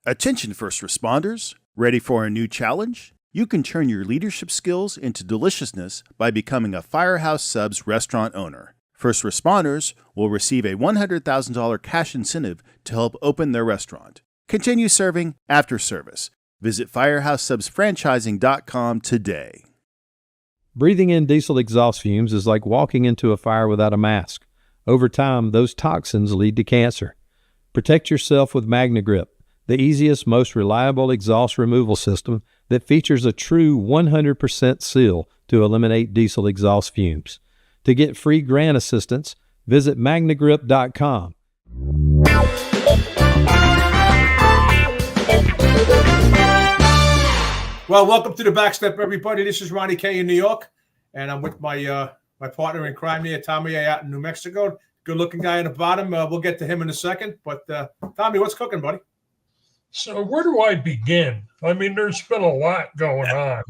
Attention first responders, ready for a new challenge? You can turn your leadership skills into deliciousness by becoming a Firehouse Subs restaurant owner. First responders will receive a $100,000 cash incentive to help open their restaurant. Continue serving after service. Visit firehousesubsfranchising.com today. Breathing in diesel exhaust fumes is like walking into a fire without a mask. Over time, those toxins lead to cancer. Protect yourself with Magnegrip, the easiest, most reliable exhaust removal system that features a true 100% seal to eliminate diesel exhaust fumes. To get free grant assistance, visit Magnegrip.com. Well, welcome to the Backstep, everybody. This is Ronnie K in New York, and I'm with my partner in crime here, Tommy, out in New Mexico. Good-looking guy in the bottom. We'll get to him in a second. But, Tommy, what's cooking, buddy? So where do I begin? I mean, there's been a lot going on,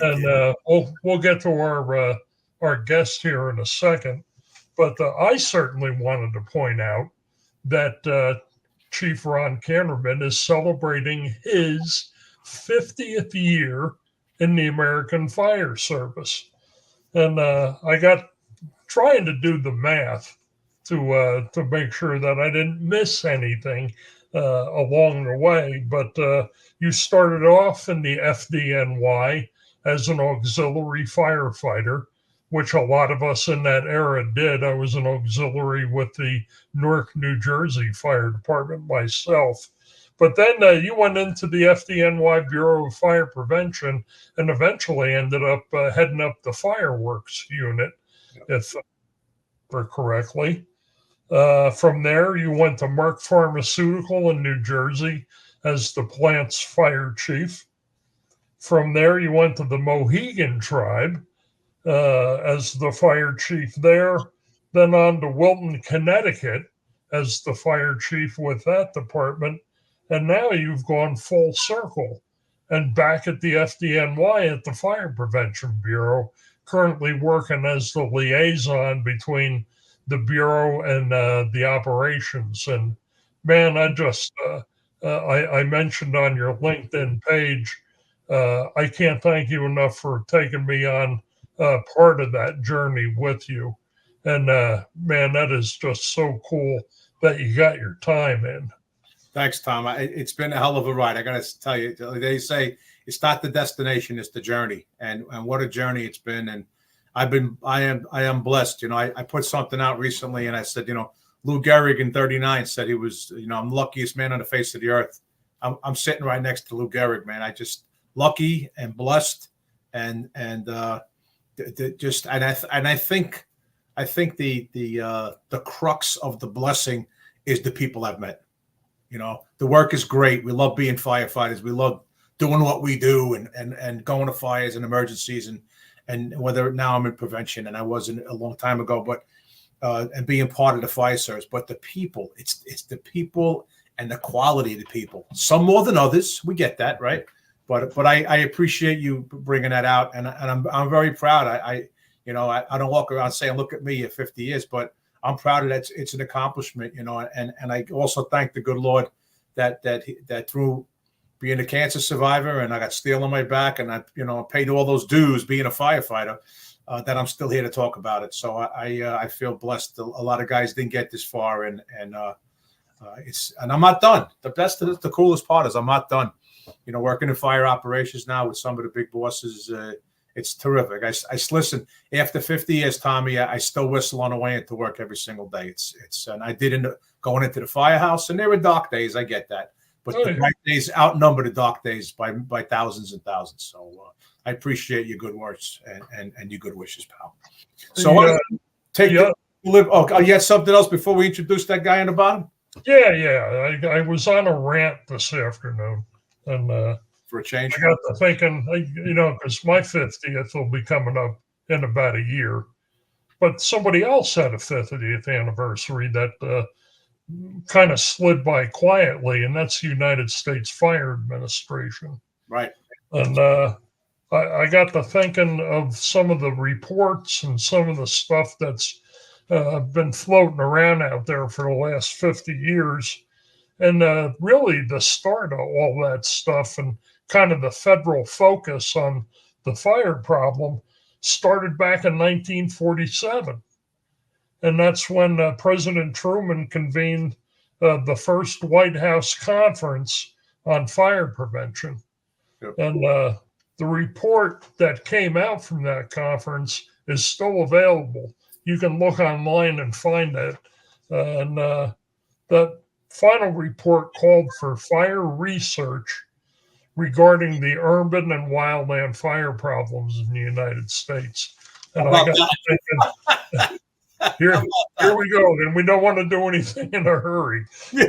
and we'll get to our guest here in a second. But I certainly wanted to point out that Chief Ron Kanterman is celebrating his 50th year in the American Fire Service, and I got trying to do the math to make sure that I didn't miss anything along the way, but you started off in the FDNY as an auxiliary firefighter, which a lot of us in that era did. I was an auxiliary with the Newark, New Jersey Fire Department myself. But then you went into the FDNY Bureau of Fire Prevention and eventually ended up heading up the fireworks unit, if I remember correctly. From there, you went to Merck Pharmaceutical in New Jersey as the plant's fire chief. From there, you went to the Mohegan tribe as the fire chief there, then on to Wilton, Connecticut as the fire chief with that department. And now you've gone full circle and back at the FDNY at the Fire Prevention Bureau, currently working as the liaison between the Bureau and the operations. And man, I just, I mentioned on your LinkedIn page, I can't thank you enough for taking me on part of that journey with you. And man, that is just so cool that you got your time in. Thanks, Tom. It's been a hell of a ride. I got to tell you, they say it's not the destination, it's the journey. And what a journey it's been. And I am blessed. You know, I put something out recently and I said, you know, Lou Gehrig in 39 said he was, you know, I'm the luckiest man on the face of the earth. I'm sitting right next to Lou Gehrig, man. I just lucky and blessed and I think the crux of the blessing is the people I've met. You know, the work is great. We love being firefighters. We love doing what we do and going to fires and emergencies and whether now I'm in prevention and I wasn't a long time ago, but and being part of the fire service. But the people, it's the people and the quality of the people. Some more than others. We get that, right? But I appreciate you bringing that out, and I'm very proud. I don't walk around saying, "Look at me at 50 years," but I'm proud of that. It's an accomplishment, you know, and I also thank the good Lord that through being a cancer survivor and I got steel on my back and I paid all those dues being a firefighter, that I'm still here to talk about it. So I feel blessed. A lot of guys didn't get this far, and I'm not done. The coolest part is I'm not done. You know, working in fire operations now with some of the big bosses. It's terrific. I listen, after 50 years, Tommy, I still whistle on the way into work every single day. And I did going into the firehouse, and there were dark days. I get that, but the bright days outnumber the dark days by thousands and thousands. So I appreciate your good words and your good wishes, pal. So you had something else before we introduce that guy on the bottom? Yeah. I was on a rant this afternoon, and for a change, I got to thinking, you know, because my 50th will be coming up in about a year, but somebody else had a 50th anniversary that kind of slid by quietly, and that's the United States Fire Administration. Right. And I got to thinking of some of the reports and some of the stuff that's been floating around out there for the last 50 years. And really the start of all that stuff and kind of the federal focus on the fire problem started back in 1947. And that's when President Truman convened the first White House conference on fire prevention. Yep. And the report that came out from that conference is still available. You can look online and find it. And the final report called for fire research regarding the urban and wildland fire problems in the United States. And I got thinking, here we go. And we don't want to do anything in a hurry. Yeah.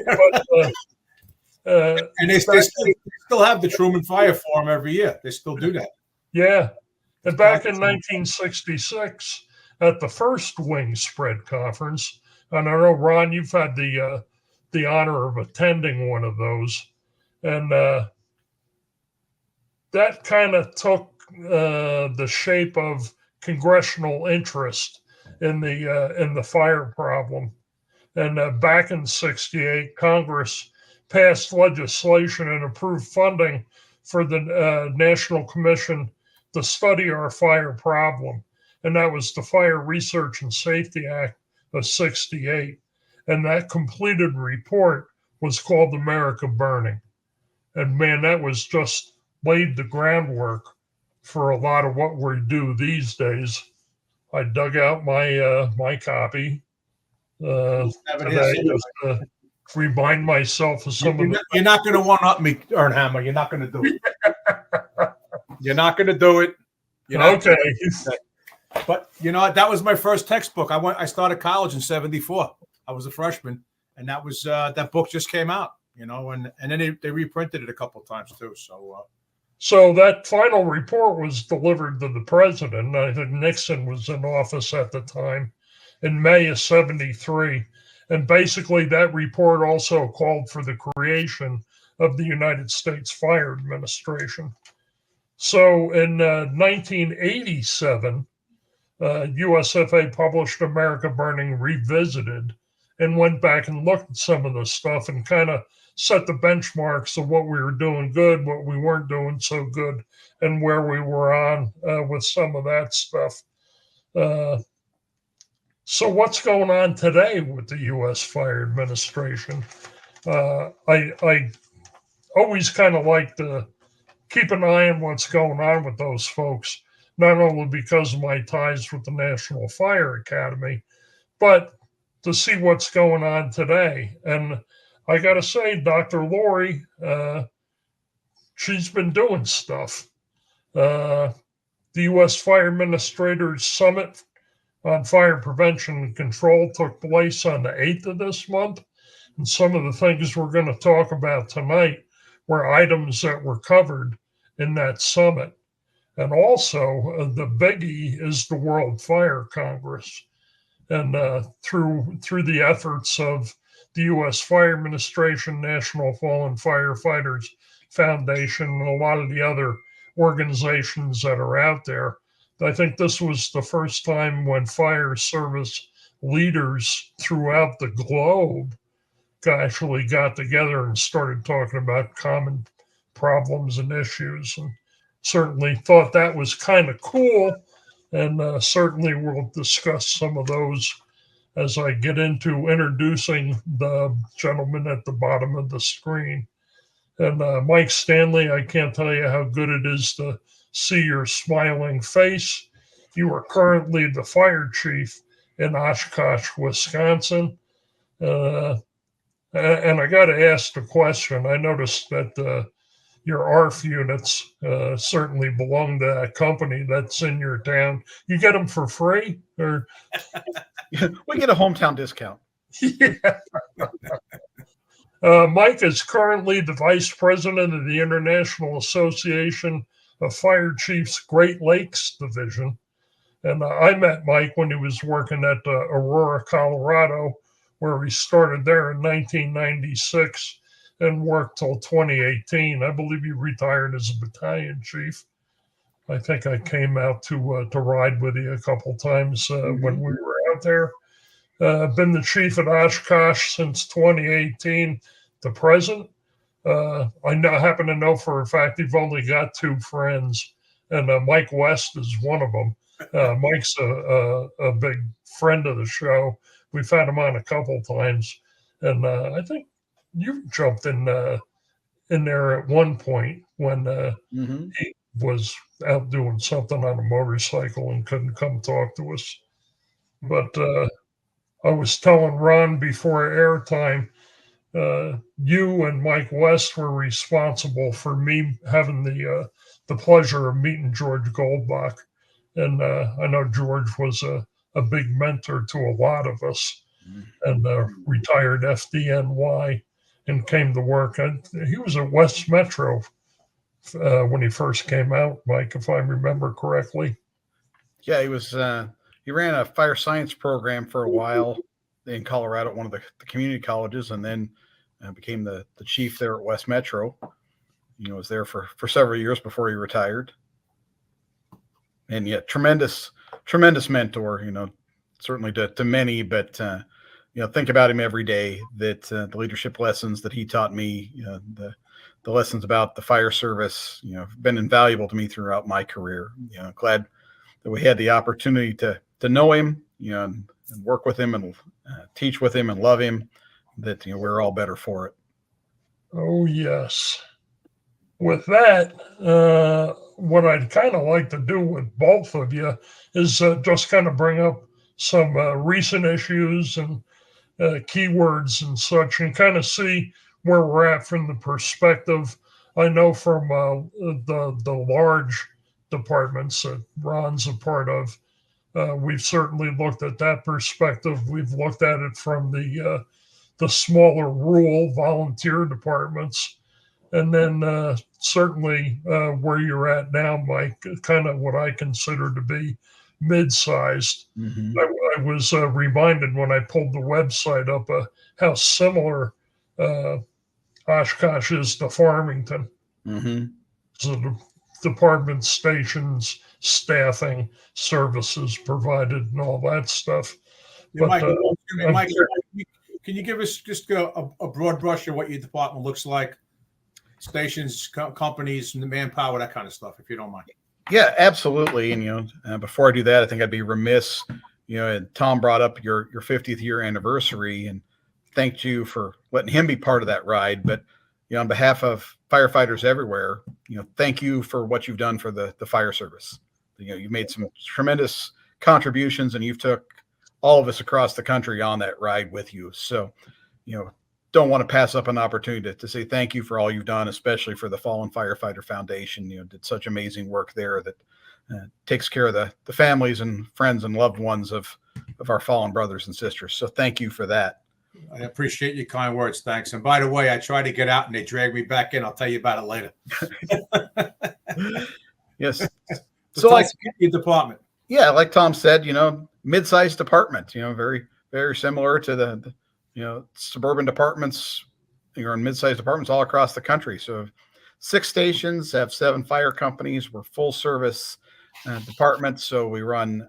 But, and they still have the Truman Fire Forum every year. They still do that. Yeah. And back in 1966, at the first Wing Spread Conference, and I know, Ron, you've had the honor of attending one of those. And that kind of took the shape of congressional interest in the fire problem. And back in '68, Congress passed legislation and approved funding for the National Commission to study our fire problem. And that was the Fire Research and Safety Act of '68. And that completed report was called America Burning. And man, that was just laid the groundwork for a lot of what we do these days. I dug out my copy today just to remind myself of some of the. You're not going to one-up me, Aurnhammer. You're not going to do it. You're not going to do it. Okay. But you know, that was my first textbook. I started college in '74. I was a freshman, and that was that book just came out. You know, and then they reprinted it a couple of times too. So that final report was delivered to the president. I think Nixon was in office at the time in May of '73. And basically that report also called for the creation of the United States Fire Administration. So in 1987, USFA published America Burning Revisited and went back and looked at some of the stuff and kind of set the benchmarks of what we were doing good, what we weren't doing so good, and where we were on with some of that stuff. So what's going on today with the U.S. Fire Administration? I always kind of like to keep an eye on what's going on with those folks, not only because of my ties with the National Fire Academy, but to see what's going on today. And I got to say, Dr. Lori, she's been doing stuff. The U.S. Fire Administrators Summit on Fire Prevention and Control took place on the 8th of this month. And some of the things we're going to talk about tonight were items that were covered in that summit. And also, the biggie is the World Fire Congress. And through the efforts of the U.S. Fire Administration, National Fallen Firefighters Foundation, and a lot of the other organizations that are out there, I think this was the first time when fire service leaders throughout the globe actually got together and started talking about common problems and issues. And certainly thought that was kind of cool. And certainly we'll discuss some of those as I get into introducing the gentleman at the bottom of the screen. And Mike Stanley, I can't tell you how good it is to see your smiling face. You are currently the fire chief in Oshkosh, Wisconsin. And I got to ask the question. I noticed that your ARF units certainly belong to that company that's in your town. You get them for free, or we get a hometown discount. Yeah. Mike is currently the vice president of the International Association of Fire Chiefs Great Lakes Division. And I met Mike when he was working at Aurora, Colorado, where he started there in 1996 and worked till 2018. I believe he retired as a battalion chief. I think I came out to ride with you a couple times when we were out there. Been the chief at Oshkosh since 2018. the present. I happen to know for a fact you've only got two friends, and Mike West is one of them. Mike's a big friend of the show. We've had him on a couple times, and I think you jumped in there at one point when he was out doing something on a motorcycle and couldn't come talk to us. But I was telling Ron before airtime, you and Mike West were responsible for me having the pleasure of meeting George Goldbach. And I know George was a big mentor to a lot of us, and retired FDNY and came to work. And he was at West Metro when he first came out, Mike, if I remember correctly. Yeah, he was. He ran a fire science program for a while in Colorado at one of the community colleges, and then became the chief there at West Metro. Was there for several years before he retired. And yet, tremendous mentor. Certainly to many, but think about him every day. That the leadership lessons that he taught me, the lessons about the fire service, have been invaluable to me throughout my career. Glad that we had the opportunity to know him, and work with him and teach with him and love him. That we're all better for it. Oh yes. With that, what I'd kind of like to do with both of you is just kind of bring up some recent issues and keywords and such, and kind of see where we're at from the perspective. I know from the large departments that Ron's a part of, we've certainly looked at that perspective. We've looked at it from the smaller rural volunteer departments. And then certainly where you're at now, Mike, kind of what I consider to be mid-sized. I was reminded when I pulled the website up how similar Oshkosh is to Farmington. So the department stations, staffing, services provided, and all that stuff. Yeah, But, Mike, can you give us just a broad brush of what your department looks like? Stations, companies, and the manpower, that kind of stuff, if you don't mind. Yeah, absolutely. And before I do that, I think I'd be remiss. Tom brought up your 50th year anniversary, and thanked you for letting him be part of that ride. But on behalf of firefighters everywhere, thank you for what you've done for the fire service. You've made some tremendous contributions, and you've took all of us across the country on that ride with you. So, don't want to pass up an opportunity to say thank you for all you've done, especially for the Fallen Firefighter Foundation. Did such amazing work there that takes care of the families and friends and loved ones of our fallen brothers and sisters. So thank you for that. I appreciate your kind words. Thanks. And by the way, I tried to get out and they dragged me back in. I'll tell you about it later. Yes. So like your department. Yeah, like Tom said, mid-sized department, very, very similar to the suburban departments, in mid-sized departments all across the country. So 6 stations, have 7 fire companies. We're full service department. So we run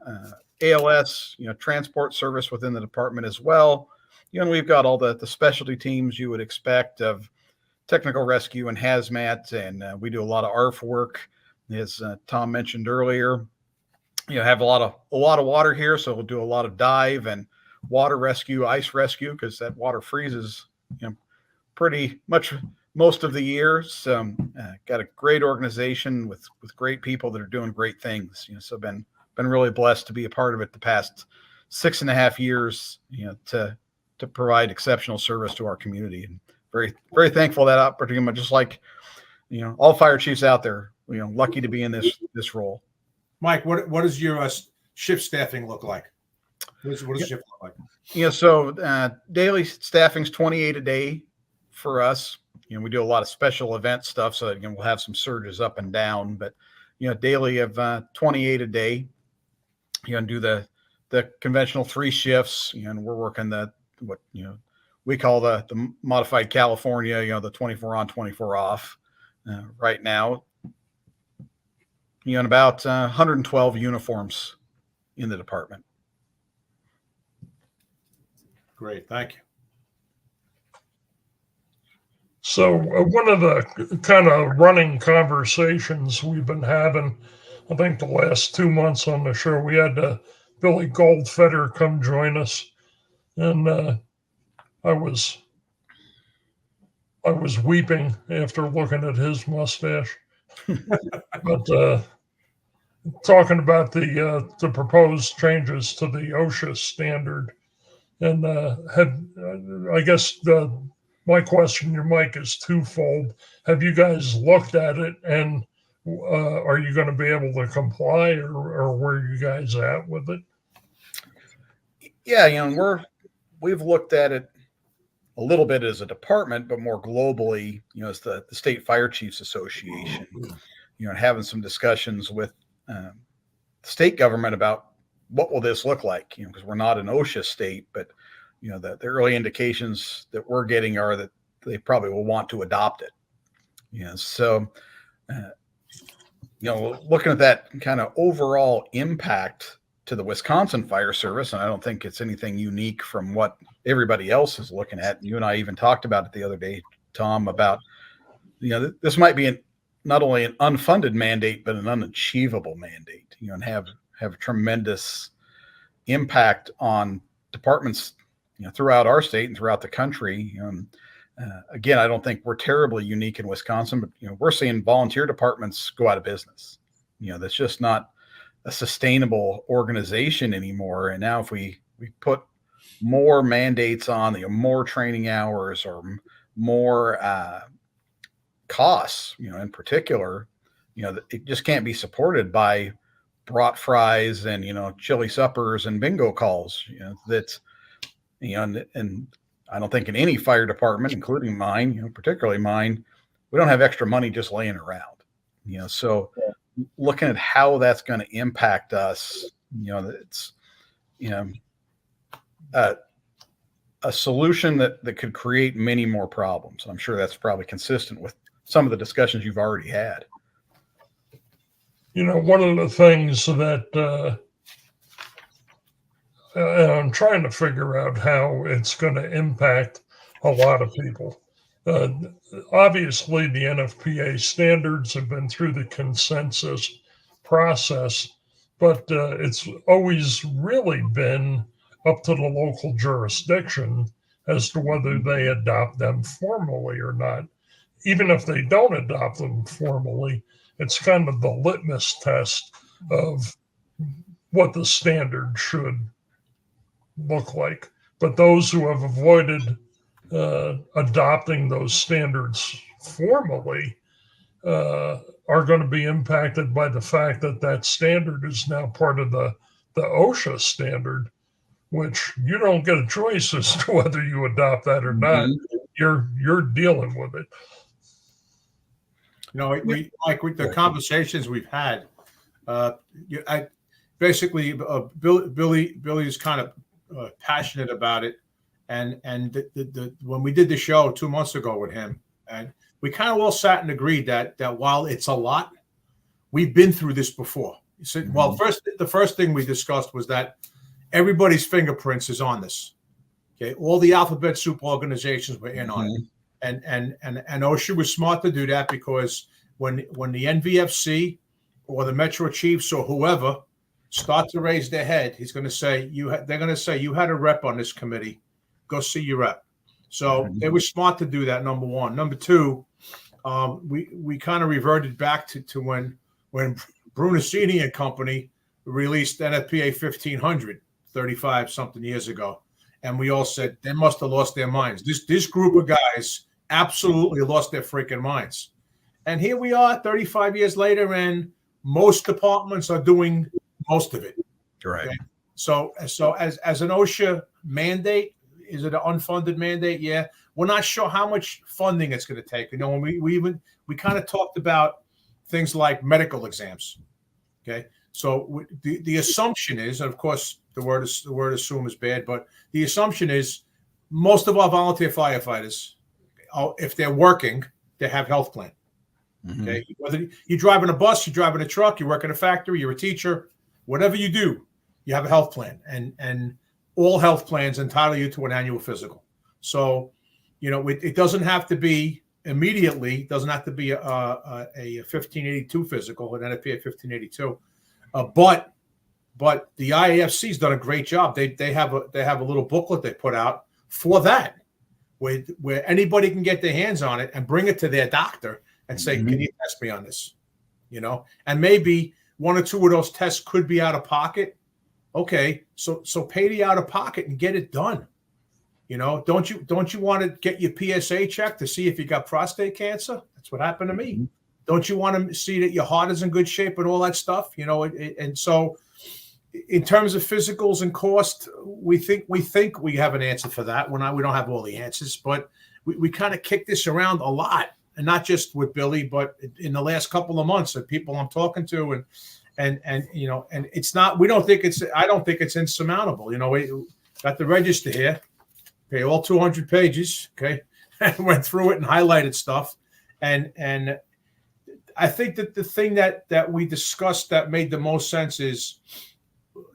ALS, transport service within the department as well. And we've got all the specialty teams you would expect of technical rescue and hazmat. And we do a lot of ARF work, as Tom mentioned earlier. Have a lot of water here. So we'll do a lot of dive and water rescue, ice rescue, because that water freezes, pretty much most of the year. So got a great organization with great people that are doing great things. So been really blessed to be a part of it the past 6.5 years, to provide exceptional service to our community, and very, very thankful that opportunity. Just like, all fire chiefs out there, lucky to be in this role. Mike, what does your shift staffing look like? What does shift look like? So daily staffing's 28 a day for us. We do a lot of special event stuff, so we'll have some surges up and down, but daily of 28 a day. Do the conventional 3 shifts, and we're working what we call the modified California, the 24 on, 24 off right now. And about 112 uniforms in the department. Great, thank you. So one of the kind of running conversations we've been having, I think the last 2 months on the show, we had Billy Goldfeder come join us, and I was weeping after looking at his mustache. But talking about the proposed changes to the OSHA standard, and I guess my question to Mike is twofold. Have you guys looked at it, and are you going to be able to comply, or where are you guys at with it? Yeah, we've looked at it a little bit as a department, but more globally, as the State Fire Chiefs Association, having some discussions with the state government about what will this look like, because we're not an OSHA state, but the early indications that we're getting are that they probably will want to adopt it. So looking at that kind of overall impact to the Wisconsin Fire Service, and I don't think it's anything unique from what everybody else is looking at. You and I even talked about it the other day, Tom, about this might be not only an unfunded mandate, but an unachievable mandate, and have a tremendous impact on departments, throughout our state and throughout the country. Again, I don't think we're terribly unique in Wisconsin, but we're seeing volunteer departments go out of business. That's just not a sustainable organization anymore. And now if we put more mandates on, more training hours or more costs, in particular, it just can't be supported by brat fries and, chili suppers and bingo calls, that's, and I don't think in any fire department, including mine, particularly mine, we don't have extra money just laying around, so looking at how that's going to impact us, it's, a solution that could create many more problems. I'm sure that's probably consistent with some of the discussions you've already had. One of the things that I'm trying to figure out how it's going to impact a lot of people. Obviously, the NFPA standards have been through the consensus process, but it's always really been up to the local jurisdiction as to whether they adopt them formally or not. Even if they don't adopt them formally, it's kind of the litmus test of what the standard should look like. But those who have avoided adopting those standards formally are going to be impacted by the fact that standard is now part of the OSHA standard, which you don't get a choice as to whether you adopt that or not. You're dealing with it. The conversations we've had, Billy's kind of passionate about it, and when we did the show 2 months ago with him, and we kind of all sat and agreed that while it's a lot, we've been through this before. So, well, the first thing we discussed was that everybody's fingerprints is on this. Okay, all the alphabet soup organizations were in on it. And OSHA was smart to do that, because when the NVFC or the Metro Chiefs or whoever start to raise their head, he's going to say they're going to say you had a rep on this committee, go see your rep. So they were smart to do that. Number one. Number two, we kind of reverted back to when Brunacini and company released NFPA 1500 35 something years ago. And we all said they must have lost their minds. This group of guys absolutely lost their freaking minds. And here we are 35 years later, and most departments are doing most of it. Right. Okay? So as an OSHA mandate, is it an unfunded mandate? Yeah. We're not sure how much funding it's going to take. When we kind of talked about things like medical exams. Okay. So the assumption is, and of course the word assume is bad, but the assumption is most of our volunteer firefighters, if they're working, they have health plan. Okay, whether you're driving a bus, you're driving a truck, you work in a factory, you're a teacher, whatever you do, you have a health plan, and all health plans entitle you to an annual physical. So, it doesn't have to be immediately. Doesn't have to be a 1582 physical, an NFPA 1582. But the IAFC's done a great job. They have a little booklet they put out for that, where anybody can get their hands on it and bring it to their doctor and say, can you test me on this? You know, and maybe one or two of those tests could be out of pocket. Okay, so pay the out of pocket and get it done. You know, don't you want to get your PSA checked to see if you got prostate cancer? That's what happened to me. Don't you want to see that your heart is in good shape and all that stuff? You know, and so in terms of physicals and cost, we think we have an answer for that. We don't have all the answers, but we kind of kick this around a lot, and not just with Billy, but in the last couple of months, of people I'm talking to, and you know, and it's not. I don't think it's insurmountable. You know, we got the register here. Okay, all 200 pages. Okay, and went through it and highlighted stuff, and I think that the thing that we discussed that made the most sense is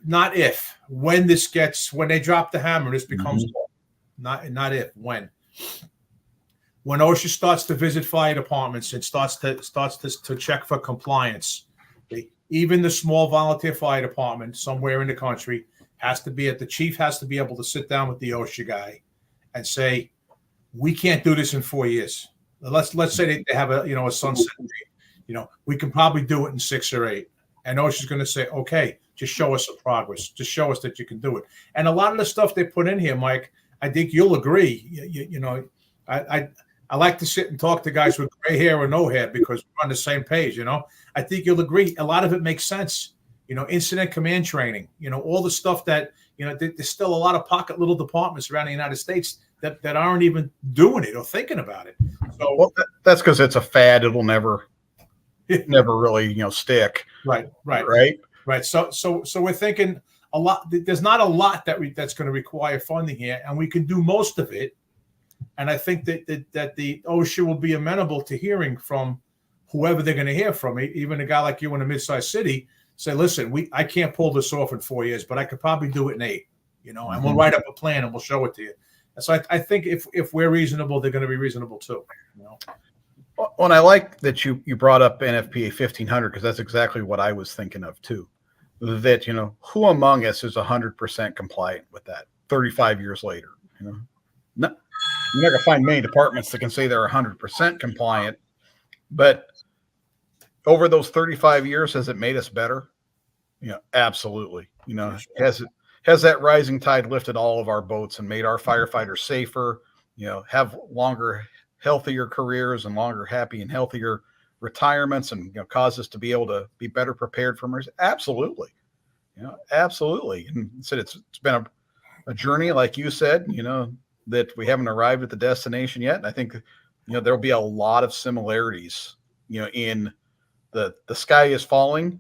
not if, when they drop the hammer, this becomes law. Not if, when. When OSHA starts to visit fire departments and starts to check for compliance, even the small volunteer fire department somewhere in the country the chief has to be able to sit down with the OSHA guy and say, we can't do this in 4 years. Let's say they have a sunset date. You know, we can probably do it in 6 or 8. And OSHA's going to say, okay, just show us the progress. Just show us that you can do it. And a lot of the stuff they put in here, Mike, I think you'll agree. You know, I like to sit and talk to guys with gray hair or no hair because we're on the same page. You know, I think you'll agree. A lot of it makes sense. You know, incident command training, you know, all the stuff that, you know, there's still a lot of pocket little departments around the United States that aren't even doing it or thinking about it. So, well, that's because it's a fad. It'll never really, you know, stick. Right. So we're thinking a lot. There's not a lot that's going to require funding here, and we can do most of it. And I think that the OSHA will be amenable to hearing from whoever they're going to hear from. Even a guy like you in a mid-sized city. Say, listen, I can't pull this off in 4 years, but I could probably do it in 8, you know, and we'll write up a plan and we'll show it to you. And so I think if we're reasonable, they're going to be reasonable too. You know? Well, and I like that you brought up NFPA 1500 because that's exactly what I was thinking of too. That, you know, who among us is 100% compliant with that 35 years later? You know, you're not going to find many departments that can say they're 100% compliant, but over those 35 years, has it made us better? You know, absolutely. You know, has that rising tide lifted all of our boats and made our firefighters safer, you know, have longer, healthier careers and longer, happy and healthier retirements, and, you know, cause us to be able to be better prepared for emergency? Absolutely. You know, absolutely. And said it's been a journey, like you said, you know, that we haven't arrived at the destination yet. And I think, you know, there'll be a lot of similarities, you know, in the sky is falling,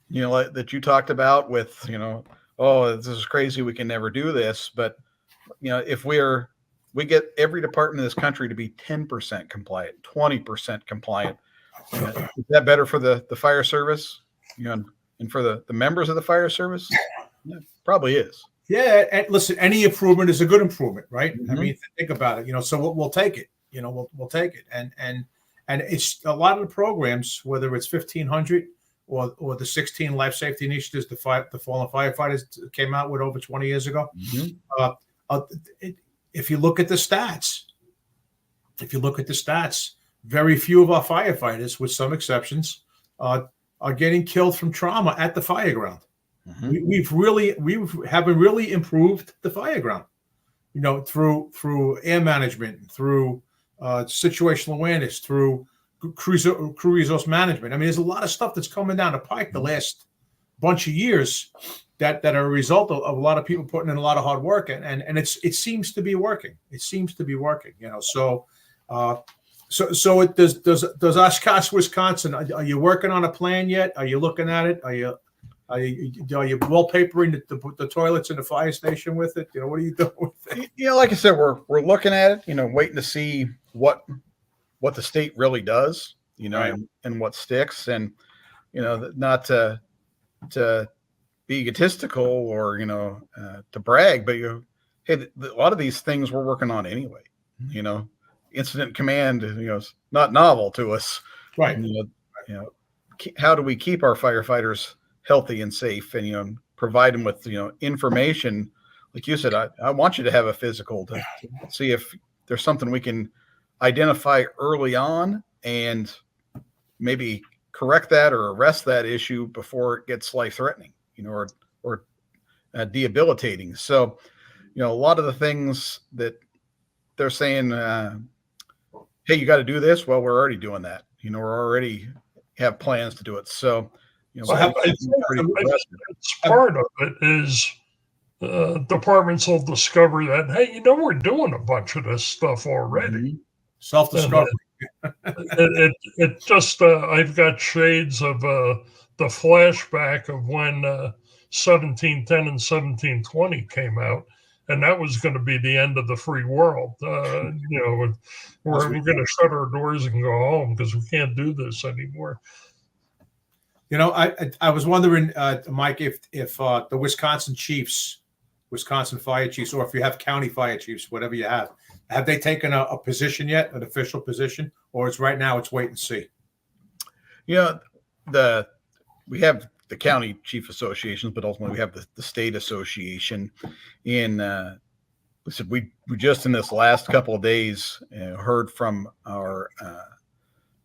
you know, that you talked about with, you know, oh, this is crazy, we can never do this. But, you know, if we get every department in this country to be 10% compliant, 20% compliant, you know, is that better for the fire service, you know, and for the members of the fire service? Yeah, probably is. Yeah, and listen, any improvement is a good improvement, right? I mean, think about it, you know, so we'll take it, you know, we'll take it. And it's a lot of the programs, whether it's 1500 or the 16 life safety initiatives the fallen firefighters came out with over 20 years ago. If you look at the stats, very few of our firefighters, with some exceptions, are getting killed from trauma at the fire ground. We haven't really improved the fire ground, you know, through air management, through situational awareness, through crew resource management. I mean, there's a lot of stuff that's coming down the pike the last bunch of years that are a result of a lot of people putting in a lot of hard work, and it seems to be working. It seems to be working, you know. So it does Oshkosh, Wisconsin. Are you working on a plan yet? Are you looking at it? Are you wallpapering the toilets in the fire station with it? You know, what are you doing with it? You know, like I said, we're looking at it, you know, waiting to see what the state really does, you know, right, and what sticks, and, you know, not to be egotistical or, you know, to brag, but, you know, hey, a lot of these things we're working on anyway, you know, incident command, is not novel to us. Right. How do we keep our firefighters healthy and safe, and provide them with information? Like you said, I want you to have a physical to see if there's something we can identify early on and maybe correct that or arrest that issue before it gets life-threatening, or debilitating. So, a lot of the things that they're saying, hey, you got to do this. Well, we're already doing that. We're already have plans to do it. So, I think it's part of it is departments will discover that, hey, we're doing a bunch of this stuff already. Mm-hmm. Self-discovery. It just, I've got shades of the flashback of when 1710 and 1720 came out. And that was going to be the end of the free world. We're going to shut our doors and go home because we can't do this anymore. I was wondering, Mike, if the Wisconsin fire chiefs, or if you have county fire chiefs, whatever you have they taken a position yet, an official position, or it's right now it's wait and see? We have the county chief associations, but ultimately we have the state association. We just in this last couple of days heard from our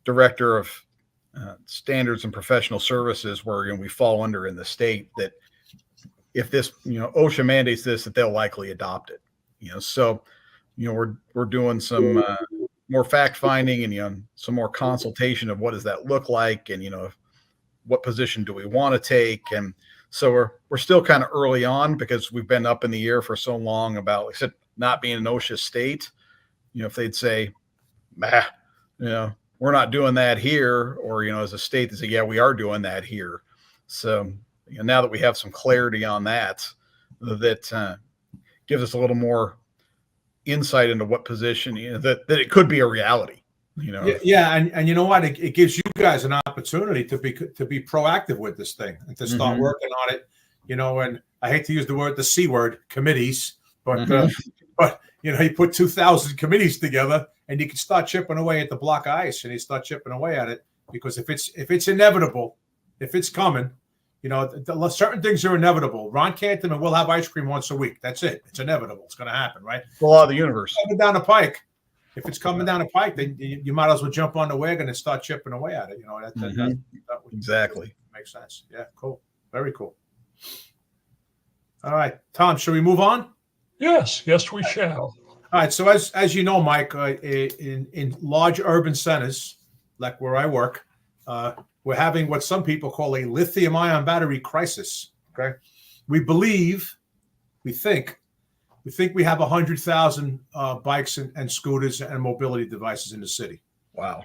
director of standards and professional services, where we fall under in the state, that if this OSHA mandates this, that they'll likely adopt it. So we're doing some more fact finding and some more consultation of what does that look like, and what position do we want to take. And so we're still kind of early on, because we've been up in the air for so long about, like I said, not being an OSHA state. If they'd say, we're not doing that here, or as a state they say, yeah, we are doing that here. So now that we have some clarity on that gives us a little more insight into what position that it could be a reality. Yeah, and you know what? It gives you guys an opportunity to be proactive with this thing and to start working on it. And I hate to use the C word, committees, but but you put 2,000 committees together, and you can start chipping away at the block of ice, and you start chipping away at it, because if it's inevitable, if it's coming, certain things are inevitable. Ron Kanterman will have ice cream once a week. That's it. It's inevitable. It's going to happen, right? The law of the universe. Coming down the pike. If it's coming down the pike, then you might as well jump on the wagon and start chipping away at it. That exactly makes sense. Yeah, cool. Very cool. All right, Tom, shall we move on? Yes, we shall. All right. So as you know, Mike, in large urban centers like where I work, we're having what some people call a lithium-ion battery crisis. Okay, we think we have 100,000 bikes and scooters and mobility devices in the city. Wow.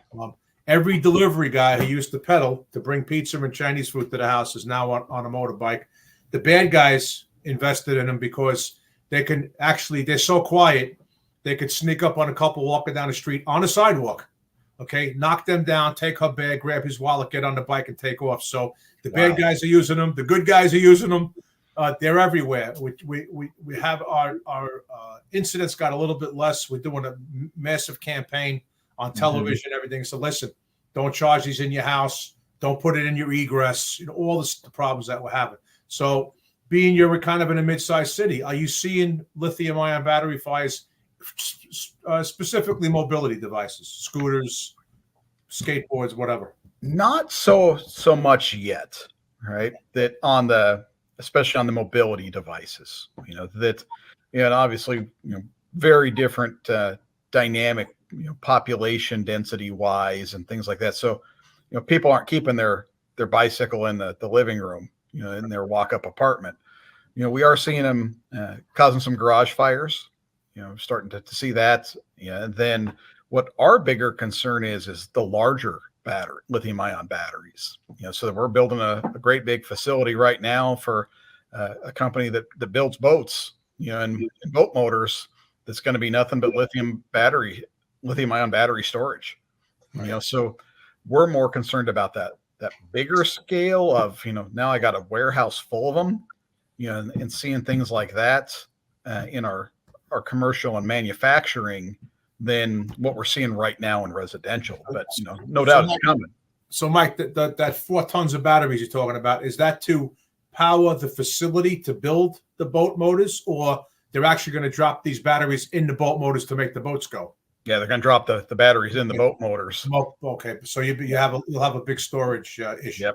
Every delivery guy who used to pedal to bring pizza and Chinese food to the house is now on a motorbike. The bad guys invested in them because they're so quiet, they could sneak up on a couple walking down the street on a sidewalk. Okay, knock them down, take her bag, grab his wallet, get on the bike, and take off. So the bad guys are using them. The good guys are using them. They're everywhere. We have our incidents got a little bit less. We're doing a massive campaign on television, everything. So listen, don't charge these in your house. Don't put it in your egress. All the problems that we're having. So being you're kind of in a mid-sized city, are you seeing lithium-ion battery fires, specifically mobility devices, scooters, skateboards, whatever? Not so much yet, right? That especially on the mobility devices, and obviously, very different dynamic, population density wise and things like that. So, people aren't keeping their bicycle in the living room, in their walk-up apartment. We are seeing them causing some garage fires, starting to see that. And then what our bigger concern is the larger lithium-ion batteries. So we're building a great big facility right now for a company that builds boats, and boat motors. That's going to be nothing but lithium-ion battery storage. Right. So we're more concerned about that bigger scale of, now I got a warehouse full of them, and seeing things like that in our commercial and manufacturing than what we're seeing right now in residential. But no doubt it's coming. So, Mike, that 4 tons of batteries you're talking about, is that to power the facility to build the boat motors, or they're actually going to drop these batteries in the boat motors to make the boats go? Yeah, they're going to drop the batteries in the boat motors. Okay, so you'll have a big storage issue.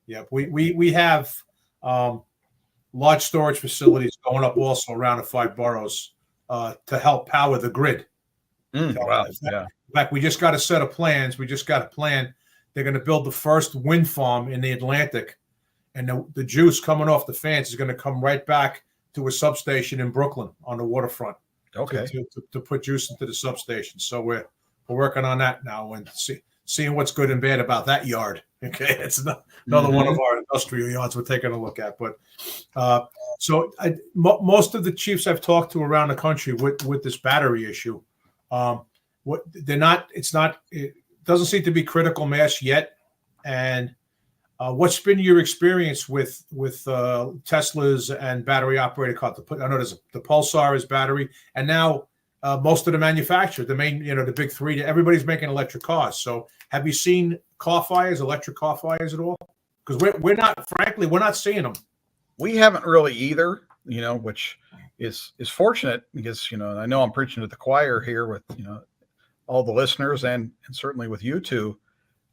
Yep. We have large storage facilities going up also around the 5 boroughs to help power the grid. Wow. Yeah. In fact, we just got a set of plans. We just got a plan. They're going to build the first wind farm in the Atlantic, and the juice coming off the fans is going to come right back to a substation in Brooklyn on the waterfront. Okay. To put juice into the substation. So we're working on that now and seeing what's good and bad about that yard. Okay, it's another one of our industrial yards we're taking a look at. But most of the chiefs I've talked to around the country with this battery issue, it doesn't seem to be critical mass yet. And what's been your experience with Teslas and battery operated cars? I know the Pulsar is battery, and now most of the manufacturers, the big 3, everybody's making electric cars. So have you seen electric car fires at all? Because we're not seeing them. We haven't really either, which is fortunate because, I know I'm preaching to the choir here with, all the listeners and certainly with you two.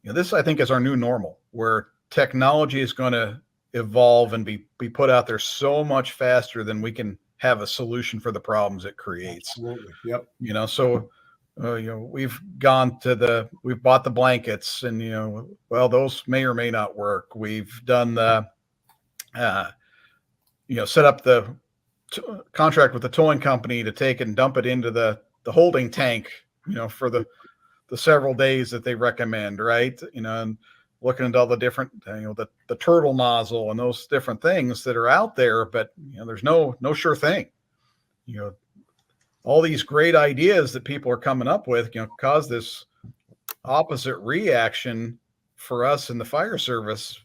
This, I think, is our new normal, where technology is going to evolve and be put out there so much faster than we can have a solution for the problems it creates. Absolutely. Yep. So we've bought the blankets, and those may or may not work. We've done the set up the contract with the towing company to take and dump it into the holding tank, for the several days that they recommend, right? And looking at all the different, the turtle nozzle and those different things that are out there, but there's no sure thing. All these great ideas that people are coming up with, cause this opposite reaction for us in the fire service.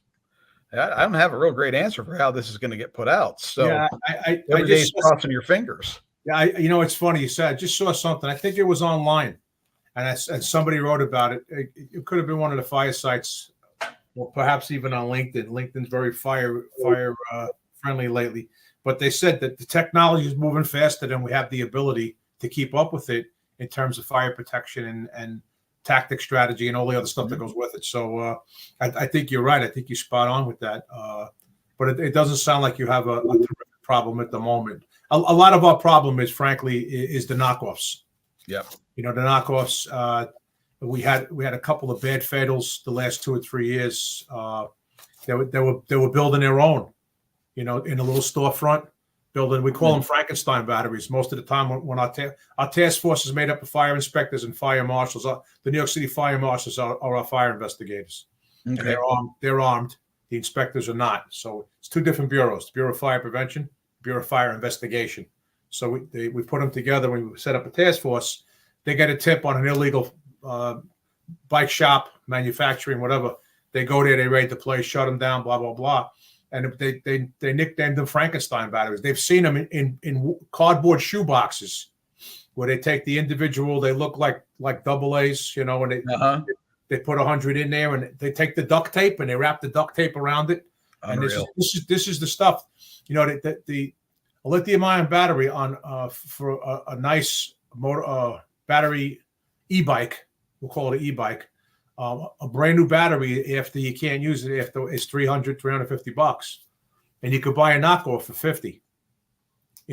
I don't have a real great answer for how this is going to get put out. So yeah, every day's crossing your fingers. Yeah, it's funny you said. I just saw something. I think it was online, and somebody wrote about it. It could have been one of the fire sites, or perhaps even on LinkedIn. LinkedIn's very fire friendly lately. But they said that the technology is moving faster than we have the ability to keep up with it in terms of fire protection and tactic strategy and all the other stuff that goes with it. So I think you're right. I think you're spot on with that. But it doesn't sound like you have a terrific problem at the moment. A lot of our problem is, frankly, is the knockoffs. Yep. The knockoffs. We had a couple of bad fatals the last 2 or 3 years. They were building their own, in a little storefront building. We call them Frankenstein batteries. Most of the time, when our task force is made up of fire inspectors and fire marshals, the New York City fire marshals are our fire investigators. Okay. And they're armed. The inspectors are not. So it's 2 different bureaus: the Bureau of Fire Prevention, Bureau of Fire Investigation. So we put them together. When we set up a task force, they get a tip on an illegal bike shop, manufacturing, whatever. They go there, they raid the place, shut them down, blah, blah, blah. And they nicknamed them Frankenstein batteries. They've seen them in cardboard shoe boxes where they take the individual, they look like double A's, and they put 100 in there, and they take the duct tape and they wrap the duct tape around it. Unreal. And this is the stuff, the lithium-ion battery for a nice motor battery e-bike. We'll call it an e-bike. A brand new battery, after you can't use it, after it's $350, and you could buy a knockoff for $50.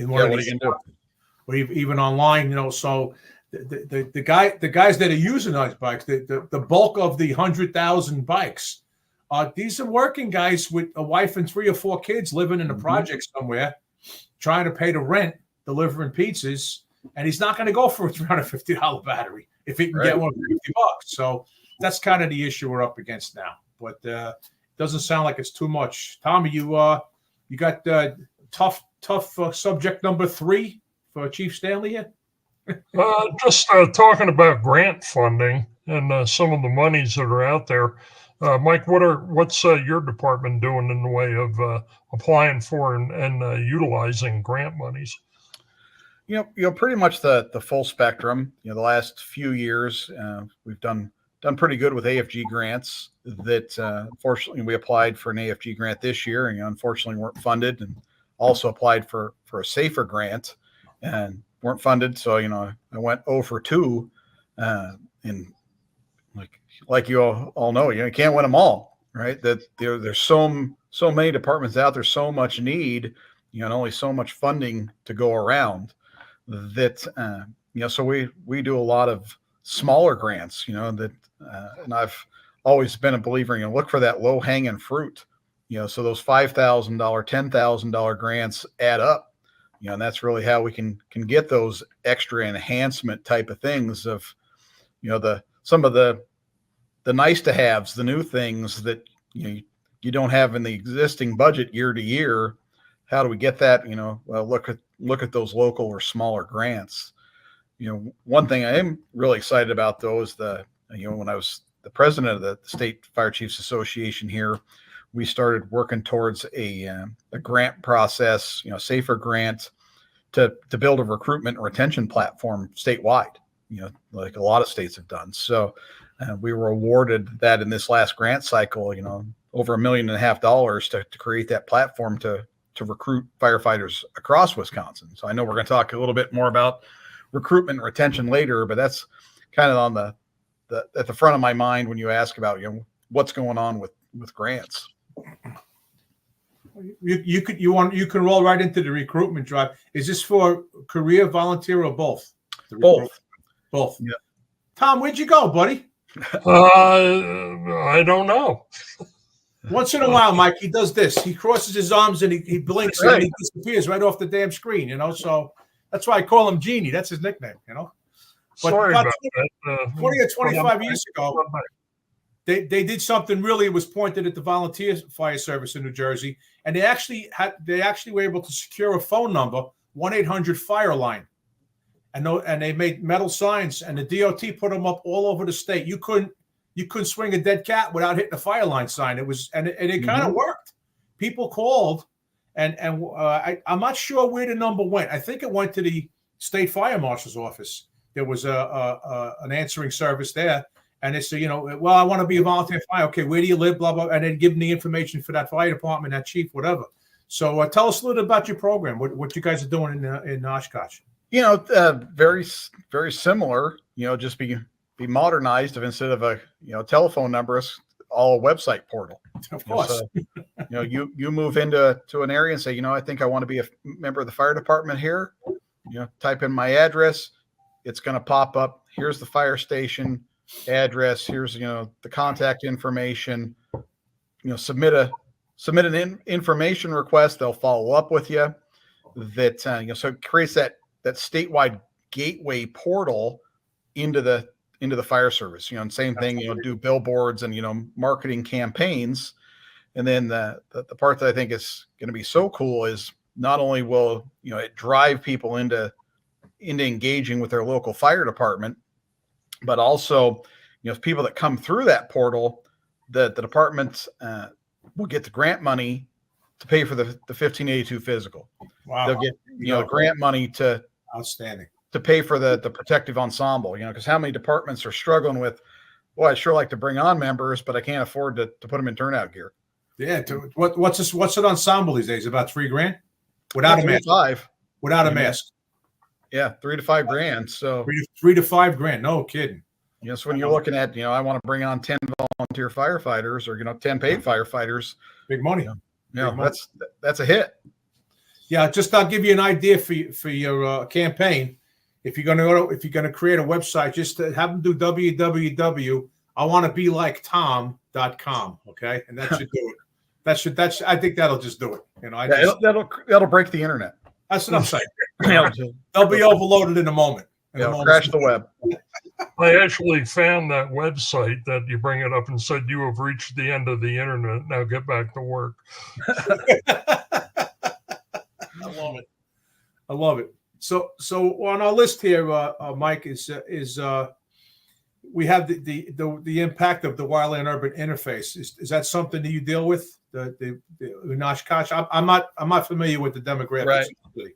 What are you can do? Or even online, So the guys that are using those bikes, the bulk of the 100,000 bikes, these are working guys with a wife and 3 or 4 kids living in a project somewhere, trying to pay the rent, delivering pizzas, and he's not going to go for a $350 battery if he can get one for $50. So that's kind of the issue we're up against now. But it doesn't sound like it's too much. Tommy, you got tough subject number 3 for Chief Stanley here? Just talking about grant funding and some of the monies that are out there. Mike, what's your department doing in the way of applying for and utilizing grant monies? Pretty much the full spectrum. The last few years, we've done pretty good with AFG grants. That unfortunately we applied for an AFG grant this year, and unfortunately weren't funded, and also applied for a SAFER grant and weren't funded. So I went 0 for 2, and like you all know, you can't win them all, right? That there's so many departments out there, so much need, and only so much funding to go around. That so we do a lot of smaller grants, and I've always been a believer, look for that low hanging fruit, so those $5,000, $10,000 grants add up, and that's really how we can get those extra enhancement type of things of, some of the nice to haves, the new things that you don't have in the existing budget year to year. How do we get that? Well, look at those local or smaller grants. One thing I am really excited about, though, is when I was the president of the State Fire Chiefs Association here, we started working towards a grant process, SAFER grant to build a recruitment and retention platform statewide, like a lot of states have done. So we were awarded that in this last grant cycle, over $1.5 million to create that platform to recruit firefighters across Wisconsin. So I know we're going to talk a little bit more about recruitment and retention later, but that's kind of on at the front of my mind when you ask about what's going on with grants. You can roll right into the recruitment drive. Is this for career, volunteer, or both? Both. Yeah. Tom, where'd you go, buddy? I don't know. Once in a while, Mike, he does this. He crosses his arms and he blinks right. And he disappears right off the damn screen, So that's why I call him Genie. That's his nickname, But Sorry about that. 20 or 25 years ago, they did something really. It was pointed at the volunteer fire service in New Jersey, and they actually were able to secure a phone number, 1-800-FIRE-LINE, and they made metal signs, and the DOT put them up all over the state. You couldn't swing a dead cat without hitting a fire line sign. It was, and it kind of worked. People called, and I'm not sure where the number went. I think it went to the state fire marshal's office. There was an answering service there, and they said, well, I want to be a volunteer fire. Okay, where do you live? Blah blah, and then give them the information for that fire department, that chief, whatever. So tell us a little bit about your program. What you guys are doing in Oshkosh? Very very similar. Just be modernized, of instead of a telephone number, it's all a website portal. Of course. You move into an area and say, I think I want to be a member of the fire department here. Type in my address. It's going to pop up. Here's the fire station address. Here's the contact information. Submit an information request. They'll follow up with you. That so it creates that statewide gateway portal into the fire service, and same thing, do billboards and, marketing campaigns. And then the part that I think is going to be so cool is not only will, it drive people into engaging with their local fire department, but also, people that come through that portal, the department will get the grant money to pay for the 1582 physical. Wow. They'll get, grant money to outstanding. To pay for the protective ensemble, because how many departments are struggling with, well, I sure like to bring on members, but I can't afford to put them in turnout gear. Yeah. What's an ensemble these days? About $3,000 without a mask. Without a mask. Yeah, $3,000 to $5,000. So $3,000 to $5,000. No kidding. So when you're looking at, I want to bring on 10 volunteer firefighters or 10 paid firefighters. Big money. That's a hit. Yeah, I'll give you an idea for your campaign. If you're gonna create a website, just have them do www.iwannabeLikeTom.com. Okay, and that should do it. I think that'll just do it. That'll break the internet. That's what I'm saying. They'll be overloaded in a moment. Crash the web. I actually found that website that you bring it up and said, you have reached the end of the internet. Now get back to work. I love it. So on our list here, Mike, is we have the impact of the wildland urban interface. Is that something that you deal with? The in Oshkosh? I'm not familiar with the demographics. Right.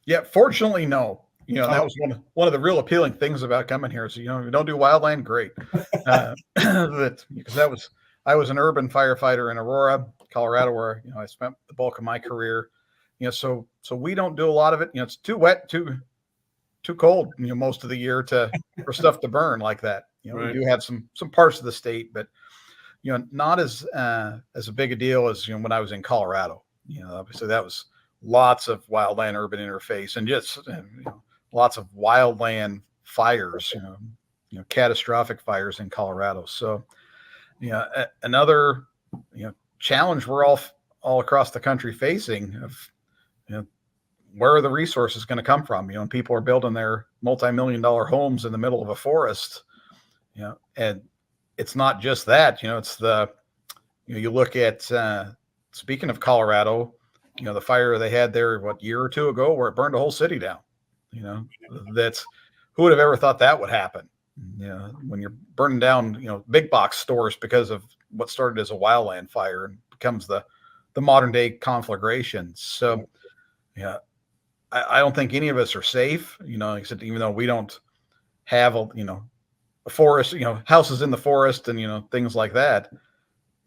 Yeah, fortunately, no. That was one of the real appealing things about coming here. So, you don't do wildland, great. Because I was an urban firefighter in Aurora, Colorado, where I spent the bulk of my career. So we don't do a lot of it. It's too wet, too cold, most of the year for stuff to burn like that. Right. We do have some parts of the state, but not as a big a deal as when I was in Colorado. Obviously that was lots of wildland urban interface and just lots of wildland fires, catastrophic fires in Colorado. So, another challenge we're all across the country facing of where are the resources going to come from? And people are building their multi-million-dollar homes in the middle of a forest. And it's not just that. It's you look at speaking of Colorado, the fire they had there year or two ago where it burned a whole city down. That's who would have ever thought that would happen? When you're burning down big box stores because of what started as a wildland fire and becomes the modern day conflagration. So I don't think any of us are safe, except even though we don't have a forest, houses in the forest and things like that.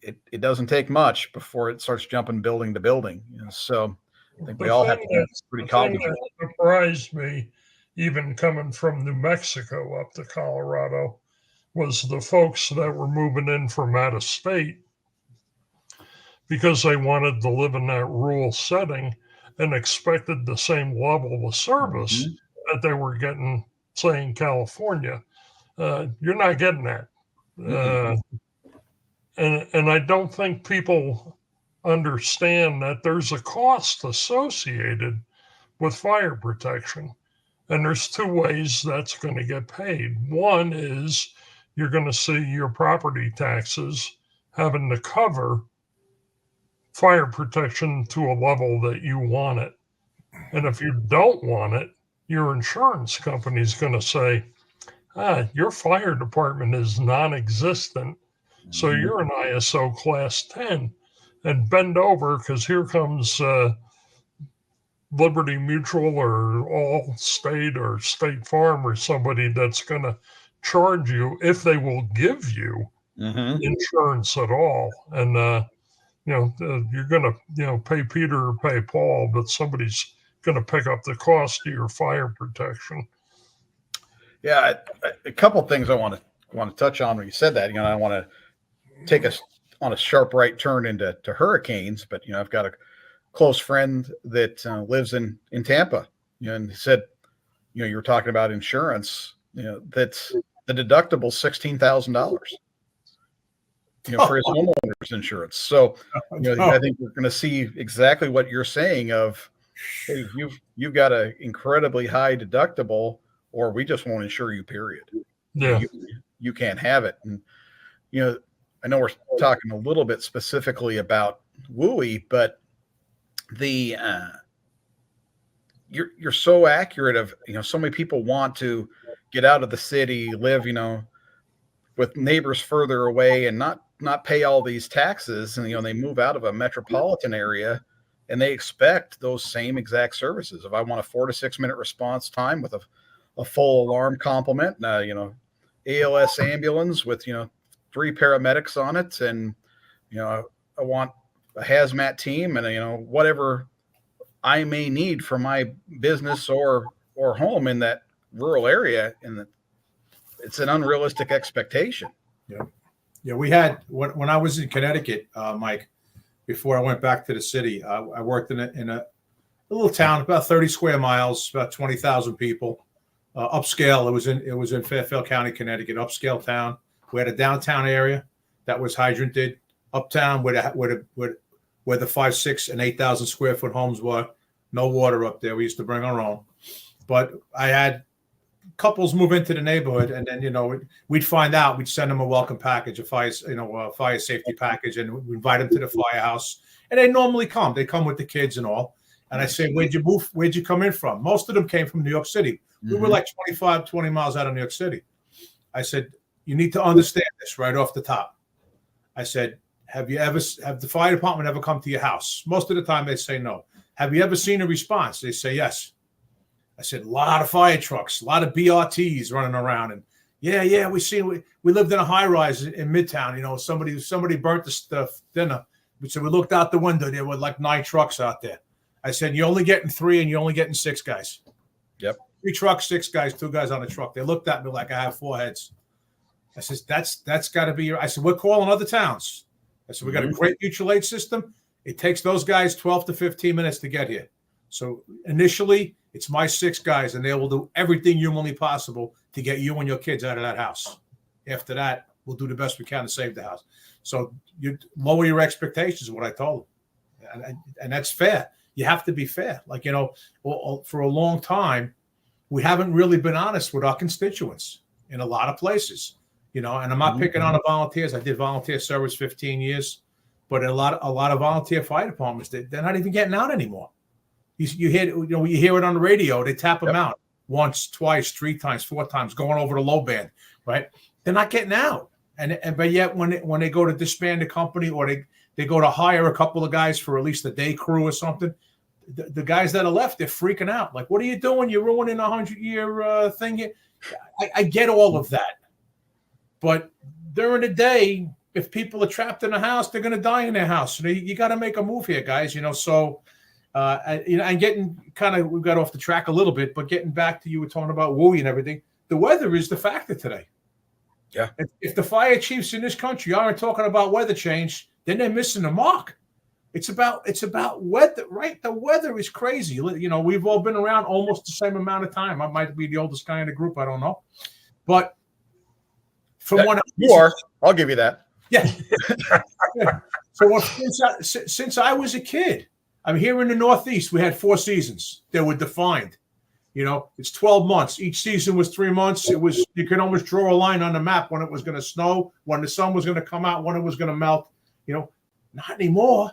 It doesn't take much before it starts jumping building to building. So I think we all have to be pretty cognizant. The thing that surprised me, even coming from New Mexico up to Colorado, was the folks that were moving in from out of state because they wanted to live in that rural setting and expected the same level of service that they were getting, say, in California. You're not getting that. And I don't think people understand that there's a cost associated with fire protection. And there's two ways that's going to get paid. One is you're going to see your property taxes having to cover fire protection to a level that you want it. And if you don't want it, your insurance company is going to say, your fire department is non-existent, so you're an ISO class 10, and bend over because here comes Liberty Mutual or Allstate or State Farm or somebody that's going to charge you if they will give you insurance at all. And you're going to pay Peter or pay Paul, but somebody's going to pick up the cost of your fire protection. Yeah, a couple of things I want to touch on when you said that. I want to take us on a sharp right turn into hurricanes, but I've got a close friend that lives in Tampa, and he said, you were talking about insurance, that's the deductible $16,000. For his homeowner's insurance. So, I think we're going to see exactly what you're saying of, hey, you've got an incredibly high deductible, or we just won't insure you, period. Yeah. You can't have it. And, I know we're talking a little bit specifically about WUI, but you're so accurate of, so many people want to get out of the city, live, with neighbors further away and not pay all these taxes. And, they move out of a metropolitan area and they expect those same exact services. If I want a 4 to 6 minute response time with a full alarm complement, ALS ambulance with, 3 paramedics on it. And, I want a hazmat team and, whatever I may need for my business or home in that rural area. And it's an unrealistic expectation. Yeah. We had, when I was in Connecticut, Mike, before I went back to the city, I worked in a little town, about 30 square miles, about 20,000 people, upscale. It was in Fairfield County, Connecticut, upscale town. We had a downtown area that was hydranted, uptown where the 5, 6, and 8,000 square foot homes were. No water up there. We used to bring our own. But I had couples move into the neighborhood, and then we'd find out. We'd send them a welcome package, a fire safety package, and we invite them to the firehouse. And they normally come. They come with the kids and all. And I say, "Where'd you move? Where'd you come in from?" Most of them came from New York City. We were like 20 miles out of New York City. I said, "You need to understand this right off the top." I said, have the fire department ever come to your house? Most of the time they say no. Have you ever seen a response? They say yes. I said, a lot of fire trucks, a lot of BRTs running around. And yeah, we lived in a high rise in Midtown. You know, somebody burnt the stuff dinner. So we looked out the window. There were like 9 trucks out there. I said, you're only getting 3 and you're only getting 6 guys. Yep. 3 trucks, 6 guys, 2 guys on the truck. They looked at me like I have 4 heads. I said, that's got to be I said, we're calling other towns. I said, we got a great mutual aid system. It takes those guys 12 to 15 minutes to get here. So initially, it's my 6 guys, and they will do everything humanly possible to get you and your kids out of that house. After that, we'll do the best we can to save the house. So you lower your expectations is what I told them. And that's fair. You have to be fair. Like, you know, for a long time, we haven't really been honest with our constituents in a lot of places, you know, and I'm not picking on the volunteers. I did volunteer service 15 years, but a lot of volunteer fire departments, they're not even getting out anymore. You hear it on the radio. They tap them out once, twice, 3 times, 4 times, going over the low band, right? They're not getting out. But yet when they go to disband the company, or they go to hire a couple of guys for at least a day crew or something, the guys that are left, they're freaking out. Like, what are you doing? You're ruining a 100-year thing. I get all of that. But during the day, if people are trapped in a house, they're going to die in their house. So you got to make a move here, guys. You know, so and getting we got off the track a little bit, but getting back to, you were talking about WUI and everything. The weather is the factor today. Yeah. If the fire chiefs in this country aren't talking about weather change, then they're missing the mark. It's about weather, right? The weather is crazy. You know, we've all been around almost the same amount of time. I might be the oldest guy in the group. I don't know. But I'll give you that. Yeah. So since I was a kid, I'm here in the Northeast. We had 4 seasons that were defined. You know, it's 12 months. Each season was 3 months. You could almost draw a line on the map when it was going to snow, when the sun was going to come out, when it was going to melt. You know, not anymore.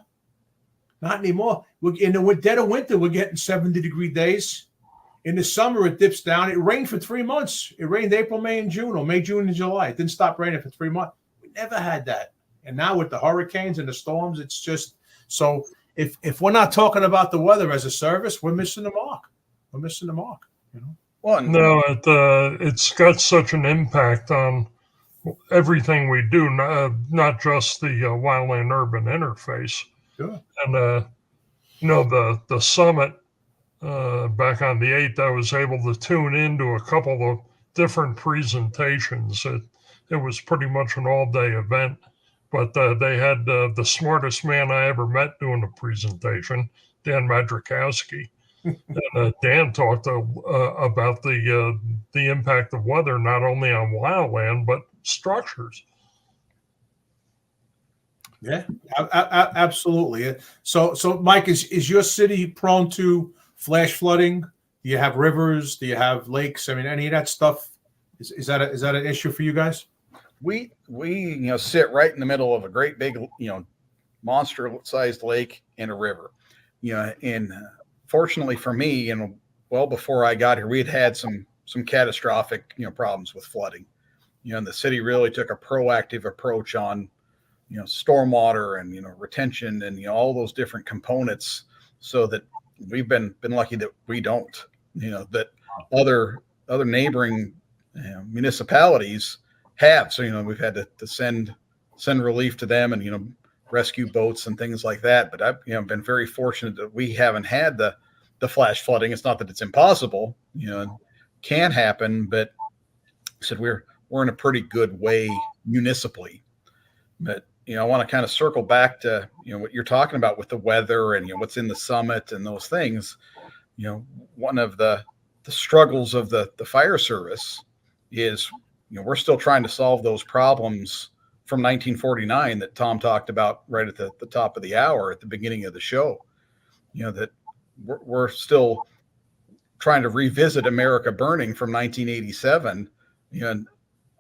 Not anymore. In the dead of winter, we're getting 70-degree days. In the summer, it dips down. It rained for 3 months. It rained April, May, and June, or May, June, and July. It didn't stop raining for 3 months. We never had that. And now with the hurricanes and the storms, it's just so. If we're not talking about the weather as a service, we're missing the mark. We're missing the mark. You know. Well, no, it's got such an impact on everything we do, not just the wildland urban interface. Sure. And you know, the summit back on the 8th, I was able to tune into a couple of different presentations. It was pretty much an all-day event, but they had the smartest man I ever met doing the presentation, Dan Madrikowski. And Dan talked about the impact of weather not only on wildland but structures. Yeah, absolutely. So Mike, is your city prone to flash flooding? Do you have rivers? Do you have lakes? I mean, any of that stuff? Is that an issue for you guys? We sit right in the middle of a great big monster-sized lake and a river. And fortunately for me, well before I got here, we had some catastrophic problems with flooding. And the city really took a proactive approach on stormwater and retention and all those different components, so that we've been lucky that we don't. That other neighboring municipalities have. So we've had to send relief to them and rescue boats and things like that. But I've been very fortunate that we haven't had the flash flooding. It's not that it's impossible. It can happen, but I said we're in a pretty good way municipally. But I want to kind of circle back to what you're talking about with the weather and what's in the summit and those things. One of the struggles of the fire service is we're still trying to solve those problems from 1949 that Tom talked about right at the top of the hour at the beginning of the show. That we're still trying to revisit America Burning from 1987. And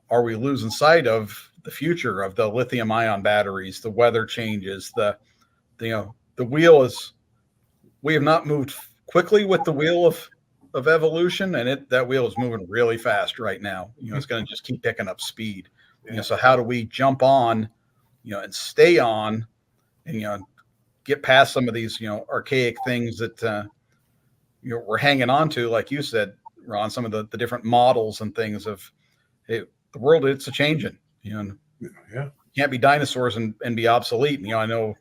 are we losing sight of the future of the lithium-ion batteries, the weather changes, the wheel is, we have not moved quickly with the wheel of evolution, and that wheel is moving really fast right now. It's going to just keep picking up speed. So how do we jump on, and stay on, and get past some of these archaic things that we're hanging on to, like you said, Ron, some of the different models and things of, hey, the world, it's a changing, and Yeah. can't be dinosaurs and be obsolete. I know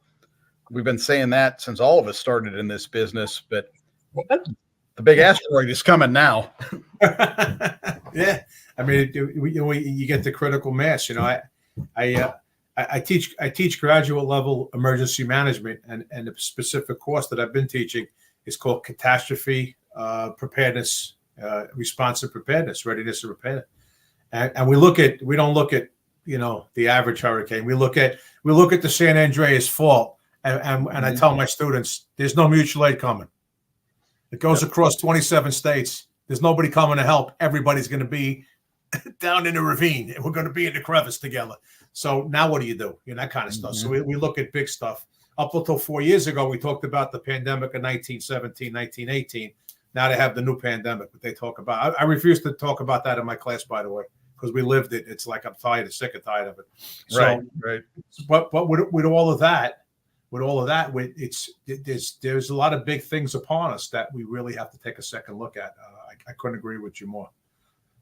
we've been saying that since all of us started in this business, but the big asteroid is coming now. Yeah. I mean, you get the critical mass. I teach graduate level emergency management, and the specific course that I've been teaching is called catastrophe preparedness, responsive preparedness, readiness and preparedness. And we don't look at the average hurricane. We look at the San Andreas fault, and I tell my students, there's no mutual aid coming. It goes across 27 states. There's nobody coming to help. Everybody's going to be down in the ravine, and we're going to be in the crevice together. So now what do you do? That kind of stuff. So we look at big stuff. Up until 4 years ago, we talked about the pandemic of 1917, 1918. Now they have the new pandemic that they talk about. I refuse to talk about that in my class, by the way, because we lived it. It's like I'm sick and tired of it. So, right. But with all of that, there's a lot of big things upon us that we really have to take a second look at. I couldn't agree with you more.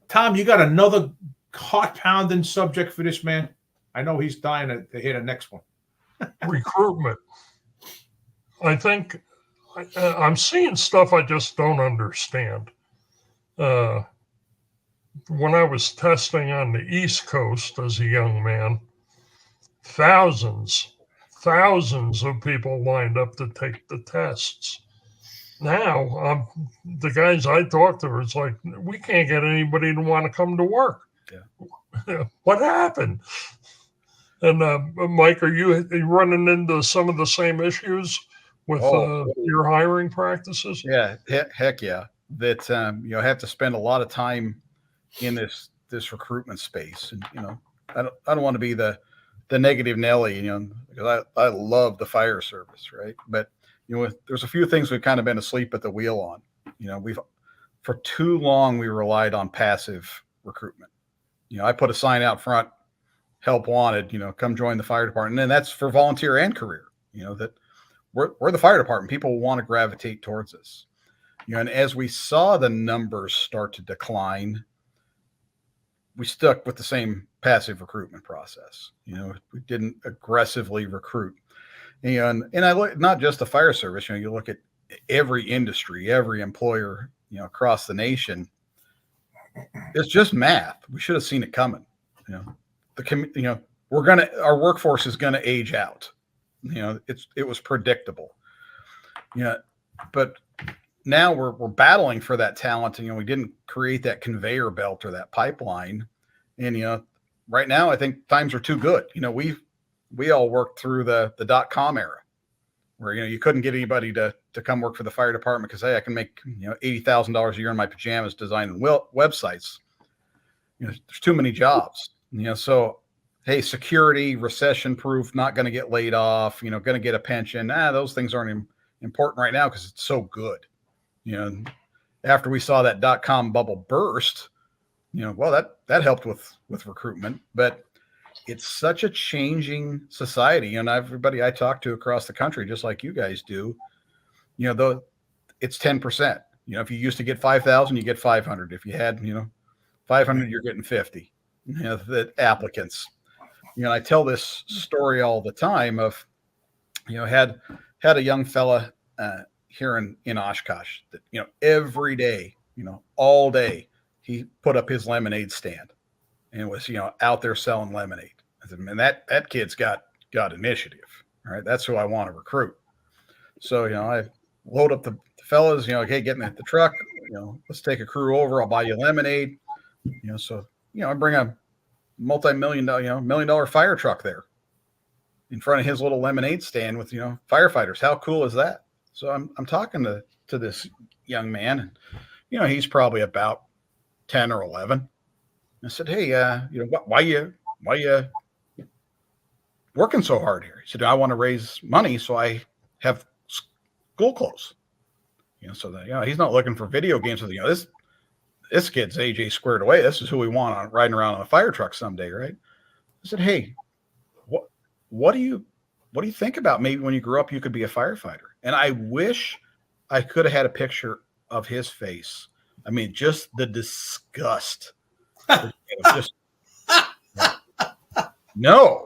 Tom, you got another heart-pounding subject for this man? I know he's dying to hear the next one. Recruitment. I think I'm seeing stuff I just don't understand. When I was testing on the East Coast as a young man, thousands of people lined up to take the tests. Now, the guys I talk to, it's like, we can't get anybody to want to come to work. Yeah. What happened? And Mike, are you running into some of the same issues with your hiring practices? Yeah, heck yeah. That have to spend a lot of time in this recruitment space, and I don't want to be the negative Nelly, because I love the fire service, right? But there's a few things we've kind of been asleep at the wheel on. For too long we relied on passive recruitment. I put a sign out front, help wanted, come join the fire department. And that's for volunteer and career, that we're the fire department. People want to gravitate towards us. And as we saw the numbers start to decline, we stuck with the same passive recruitment process. We didn't aggressively recruit. And I look not just the fire service, you look at every industry, every employer, across the nation. It's just math. We should have seen it coming. Our workforce is going to age out. It was predictable. But now we're battling for that talent. And, we didn't create that conveyor belt or that pipeline. And, right now I think times are too good. We all worked through the .com era where, you couldn't get anybody to come work for the fire department because, hey, I can make, $80,000 a year in my pajamas designing websites. There's too many jobs, so, hey, security, recession proof, not going to get laid off, going to get a pension. Those things aren't important right now because it's so good. After we saw that .com bubble burst, well, that helped with recruitment, but it's such a changing society. And everybody I talk to across the country, just like you guys do, it's 10%. If you used to get 5,000, you get 500. If you had, 500, you're getting 50, the applicants. I tell this story all the time of, had a young fella here in Oshkosh that, every day, all day, he put up his lemonade stand and was, out there selling lemonade. I said, man, that kid's got initiative. All right. That's who I want to recruit. So, I load up the fellas, okay, get in the truck, let's take a crew over. I'll buy you lemonade. So, I bring a multi-million dollar fire truck there in front of his little lemonade stand with, firefighters. How cool is that? So I'm talking to this young man, and, he's probably about 10 or 11. I said, hey, why you working so hard here? He said, I want to raise money so I have school clothes. So that, he's not looking for video games. This kid's AJ squared away. This is who we want riding around on a fire truck someday, right? I said, hey, what do you think about maybe when you grow up you could be a firefighter? And I wish I could have had a picture of his face. I mean, just the disgust. Just, no.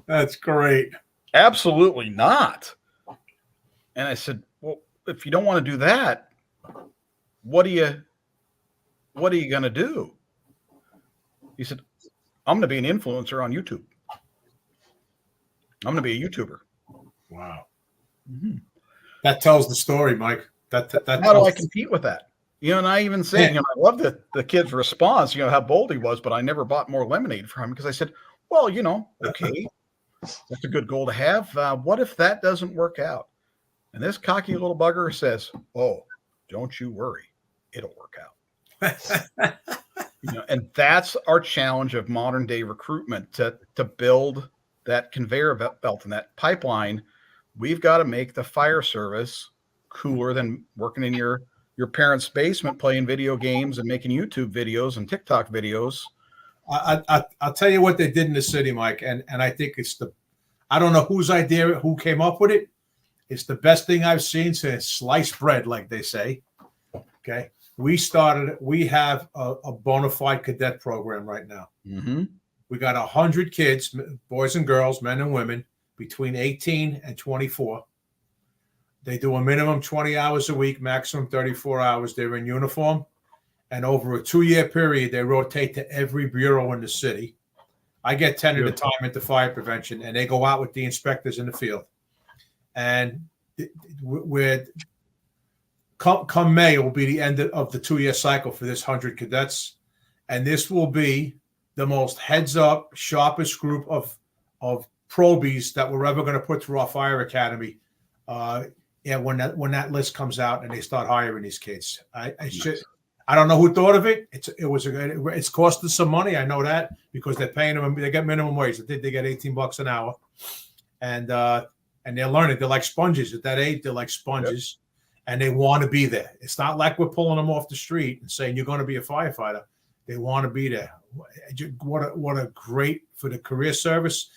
That's great. Absolutely not. And I said, well, if you don't want to do that, what are you going to do? He said, I'm going to be an influencer on YouTube. I'm going to be a YouTuber. Wow. Mm-hmm. That tells the story, Mike. That How do I compete with that? You know, and I even said, Yeah. I love the kid's response, how bold he was, but I never bought more lemonade from him because I said, well, okay, that's a good goal to have. What if that doesn't work out? And this cocky little bugger says, oh, don't you worry. It'll work out. And that's our challenge of modern day recruitment, to build that conveyor belt and that pipeline. We've got to make the fire service cooler than working in your parents' basement playing video games and making YouTube videos and TikTok videos. I'll tell you what they did in the city, Mike, and I think I don't know whose idea, who came up with it. It's the best thing I've seen since sliced bread, like they say. Okay. We have a bona fide cadet program right now. Mm-hmm. We got 100 kids, boys and girls, men and women, between 18 and 24. They do a minimum 20 hours a week, maximum 34 hours. They're in uniform. And over a 2-year period, they rotate to every bureau in the city. I get 10 at a time into fire prevention, and they go out with the inspectors in the field. And come May will be the end of the 2-year cycle for this 100 cadets. And this will be the most heads-up, sharpest group of probies that we're ever going to put through our fire academy. When that list comes out and they start hiring these kids, I don't know who thought of it. It's costing some money. I know that because they're paying them. They get minimum wage. They get $18 an hour, and they're learning. They're like sponges at that age. They're like sponges, and they want to be there. It's not like we're pulling them off the street and saying you're going to be a firefighter. They want to be there. What a great for the career service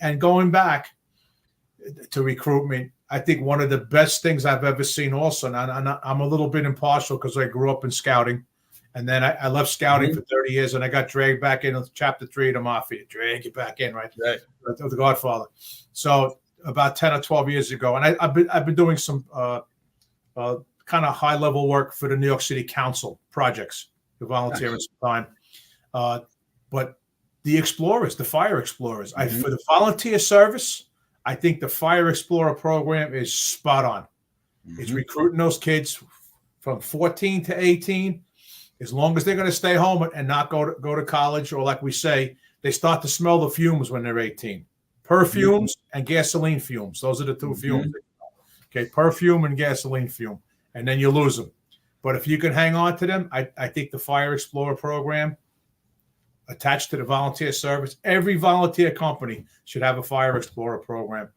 and going back to recruitment. I think one of the best things I've ever seen also, and I'm a little bit impartial because I grew up in scouting, and then I left scouting for 30 years, and I got dragged back into Chapter 3 of the Mafia. Drag you back in, right? Of the Godfather. So about 10 or 12 years ago, and I've been doing some kind of high-level work for the New York City Council projects, to volunteering some time. But the explorers, the fire explorers, for the volunteer service, I think the Fire Explorer program is spot on. Mm-hmm. It's recruiting those kids from 14 to 18. As long as they're going to stay home and not go to college, or like we say, they start to smell the fumes when they're 18. Perfumes and gasoline fumes. Those are the two fumes. Okay, perfume and gasoline fume. And then you lose them. But if you can hang on to them, I think the Fire Explorer program attached to the volunteer service, every volunteer company should have a Fire Explorer program.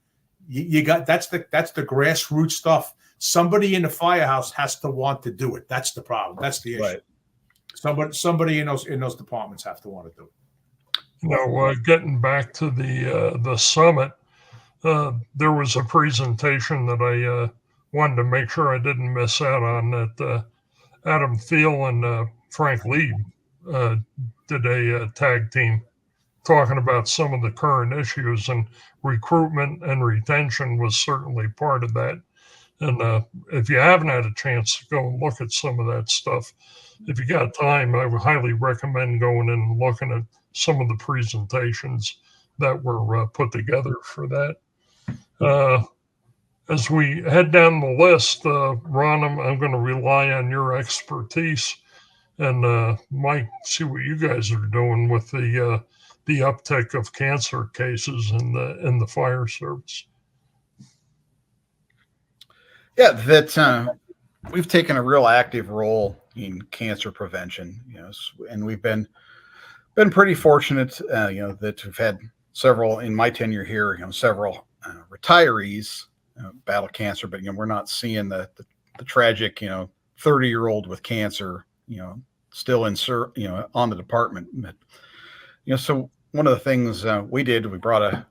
You got that's the grassroots stuff. Somebody in the firehouse has to want to do it. That's the problem. That's the issue. Right. Somebody in those departments have to want to do it. Getting back to the summit, there was a presentation that I wanted to make sure I didn't miss out on, that Adam Thiel and Frank Lee did a tag team talking about some of the current issues, and recruitment and retention was certainly part of that. And if you haven't had a chance to go and look at some of that stuff, if you got time, I would highly recommend going and looking at some of the presentations that were put together for that. As we head down the list, Ron, I'm going to rely on your expertise. And Mike, see what you guys are doing with the uptick of cancer cases in the fire service. Yeah, that we've taken a real active role in cancer prevention, and we've been pretty fortunate, that we've had several in my tenure here, several retirees battle cancer, but we're not seeing the tragic, 30-year-old with cancer, still on the department. But, so one of the things we did, we brought a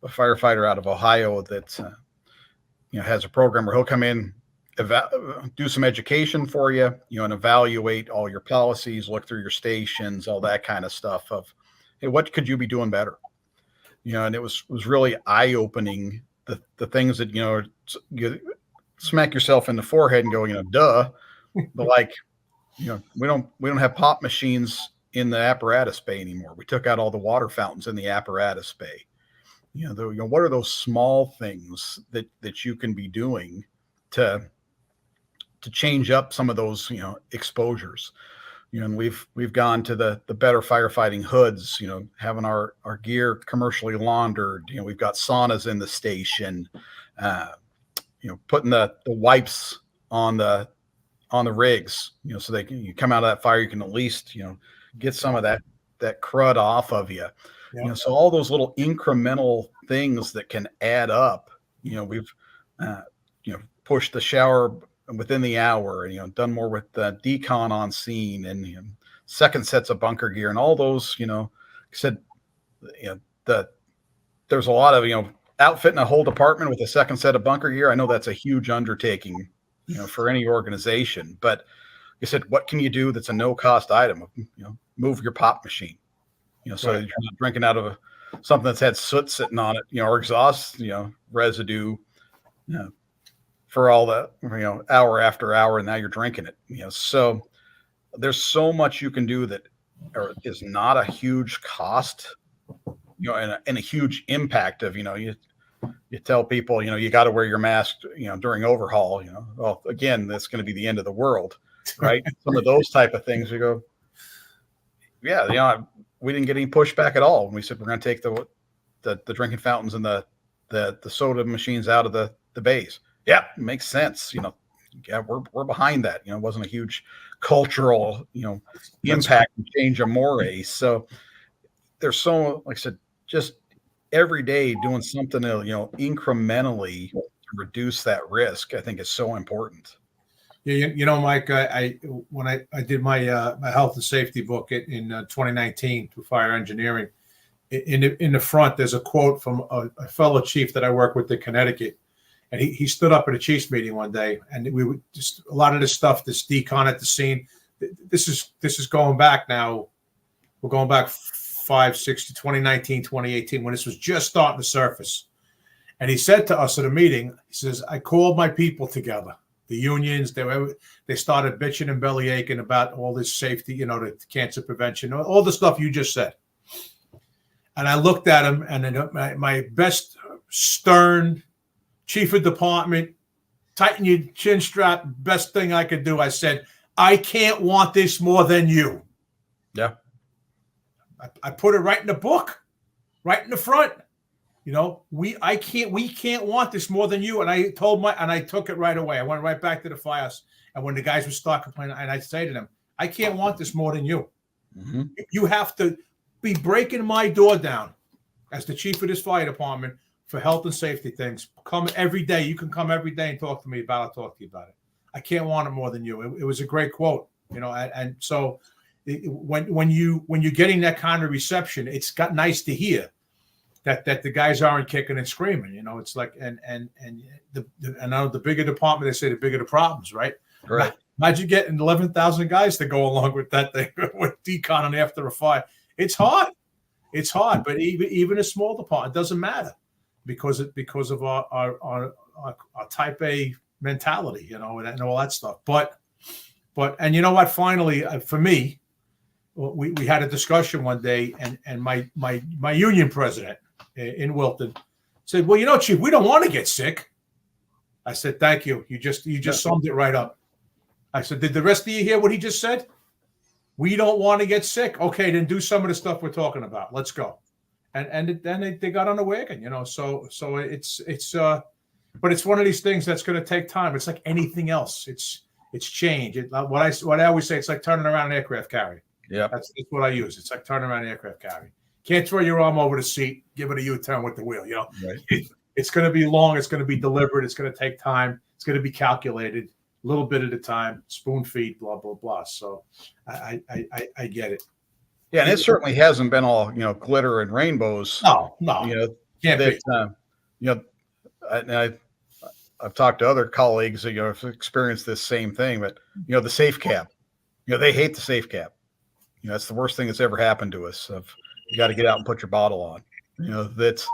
firefighter out of Ohio that, has a program where he'll come in do some education for you, and evaluate all your policies, look through your stations, all that kind of stuff of, hey, what could you be doing better? And it was really eye-opening, the things that, you smack yourself in the forehead and go, duh. But like, we don't have pop machines in the apparatus bay anymore. We took out all the water fountains in the apparatus bay. What are those small things that you can be doing to change up some of those, exposures? And we've gone to the better firefighting hoods, having our gear commercially laundered. We've got saunas in the station, putting the wipes on the rigs, so they can, you come out of that fire, you can at least, get some of that crud off of you. Yeah. So all those little incremental things that can add up. We've pushed the shower within the hour, and done more with the decon on scene, and second sets of bunker gear, and all those. Said, there's a lot of outfitting a whole department with a second set of bunker gear. I know that's a huge undertaking, for any organization. But I said, what can you do that's a no cost item? Move your pop machine. So Right. you're not drinking out of something that's had soot sitting on it, or exhaust, residue, for all the, hour after hour, and now you're drinking it. So there's so much you can do that is not a huge cost, and a huge impact of, you tell people, you got to wear your mask, during overhaul, well, again, that's going to be the end of the world, right? Some of those type of things, we go, yeah, we didn't get any pushback at all when we said we're going to take the drinking fountains and the soda machines out of the bays. Yeah, it makes sense. Yeah, we're behind that. It wasn't a huge cultural, impact and change of mores. So there's so, like I said, just every day doing something to, incrementally to reduce that risk, I think is so important. Yeah, Mike, when I did my health and safety book in 2019 through fire engineering, in the front there's a quote from a fellow chief that I work with in Connecticut, and he stood up at a chiefs meeting one day, and we would just, a lot of this stuff, this decon at the scene, this is going back now. We're going back 5, 6 to 2019, 2018, when this was just starting to surface. And he said to us at a meeting, he says, I called my people together. The unions, they started bitching and belly aching about all this safety, the cancer prevention, all the stuff you just said. And I looked at him, and then my best stern chief of department, tighten your chin strap, best thing I could do. I said, I can't want this more than you. Yeah. I put it right in the book, right in the front. We can't want this more than you. And I took it right away. I went right back to the Firehouse. And when the guys would start complaining, and I'd say to them, I can't want this more than you. Mm-hmm. You have to be breaking my door down as the chief of this fire department for health and safety things. Come every day. You can come every day and talk to me about it. I'll talk to you about it. I can't want it more than you. It was a great quote, and so when you're getting that kind of reception, it's got nice to hear that the guys aren't kicking and screaming. It's like, and I know the bigger department, they say the bigger the problems, right? Right. Imagine getting 11,000 guys to go along with that thing with decon and after a fire. It's hard. But even a small department, it doesn't matter because of our type A mentality, and all that stuff. But and you know what? Finally, for me, we had a discussion one day, and my union president in Wilton said, well, Chief, we don't want to get sick. I said, thank you. You just summed it right up. I said, did the rest of you hear what he just said? We don't want to get sick. Okay, then do some of the stuff we're talking about. Let's go. And then they got on the wagon, so it's but it's one of these things that's going to take time. It's like anything else. It's change. What I always say, it's like turning around an aircraft carrier. Yeah, that's what I use. It's like turning around an aircraft carrier. Can't throw your arm over the seat, give it a U-turn with the wheel. Right. It's going to be long. It's going to be deliberate. It's going to take time. It's going to be calculated, a little bit at a time, spoon feed, blah blah blah. So I get it. Yeah, and it certainly hasn't been all glitter and rainbows. No, can't be. I've talked to other colleagues that, have experienced this same thing, but, the safe cap, they hate the safe cap. That's the worst thing that's ever happened to us. You got to get out and put your bottle on. That's,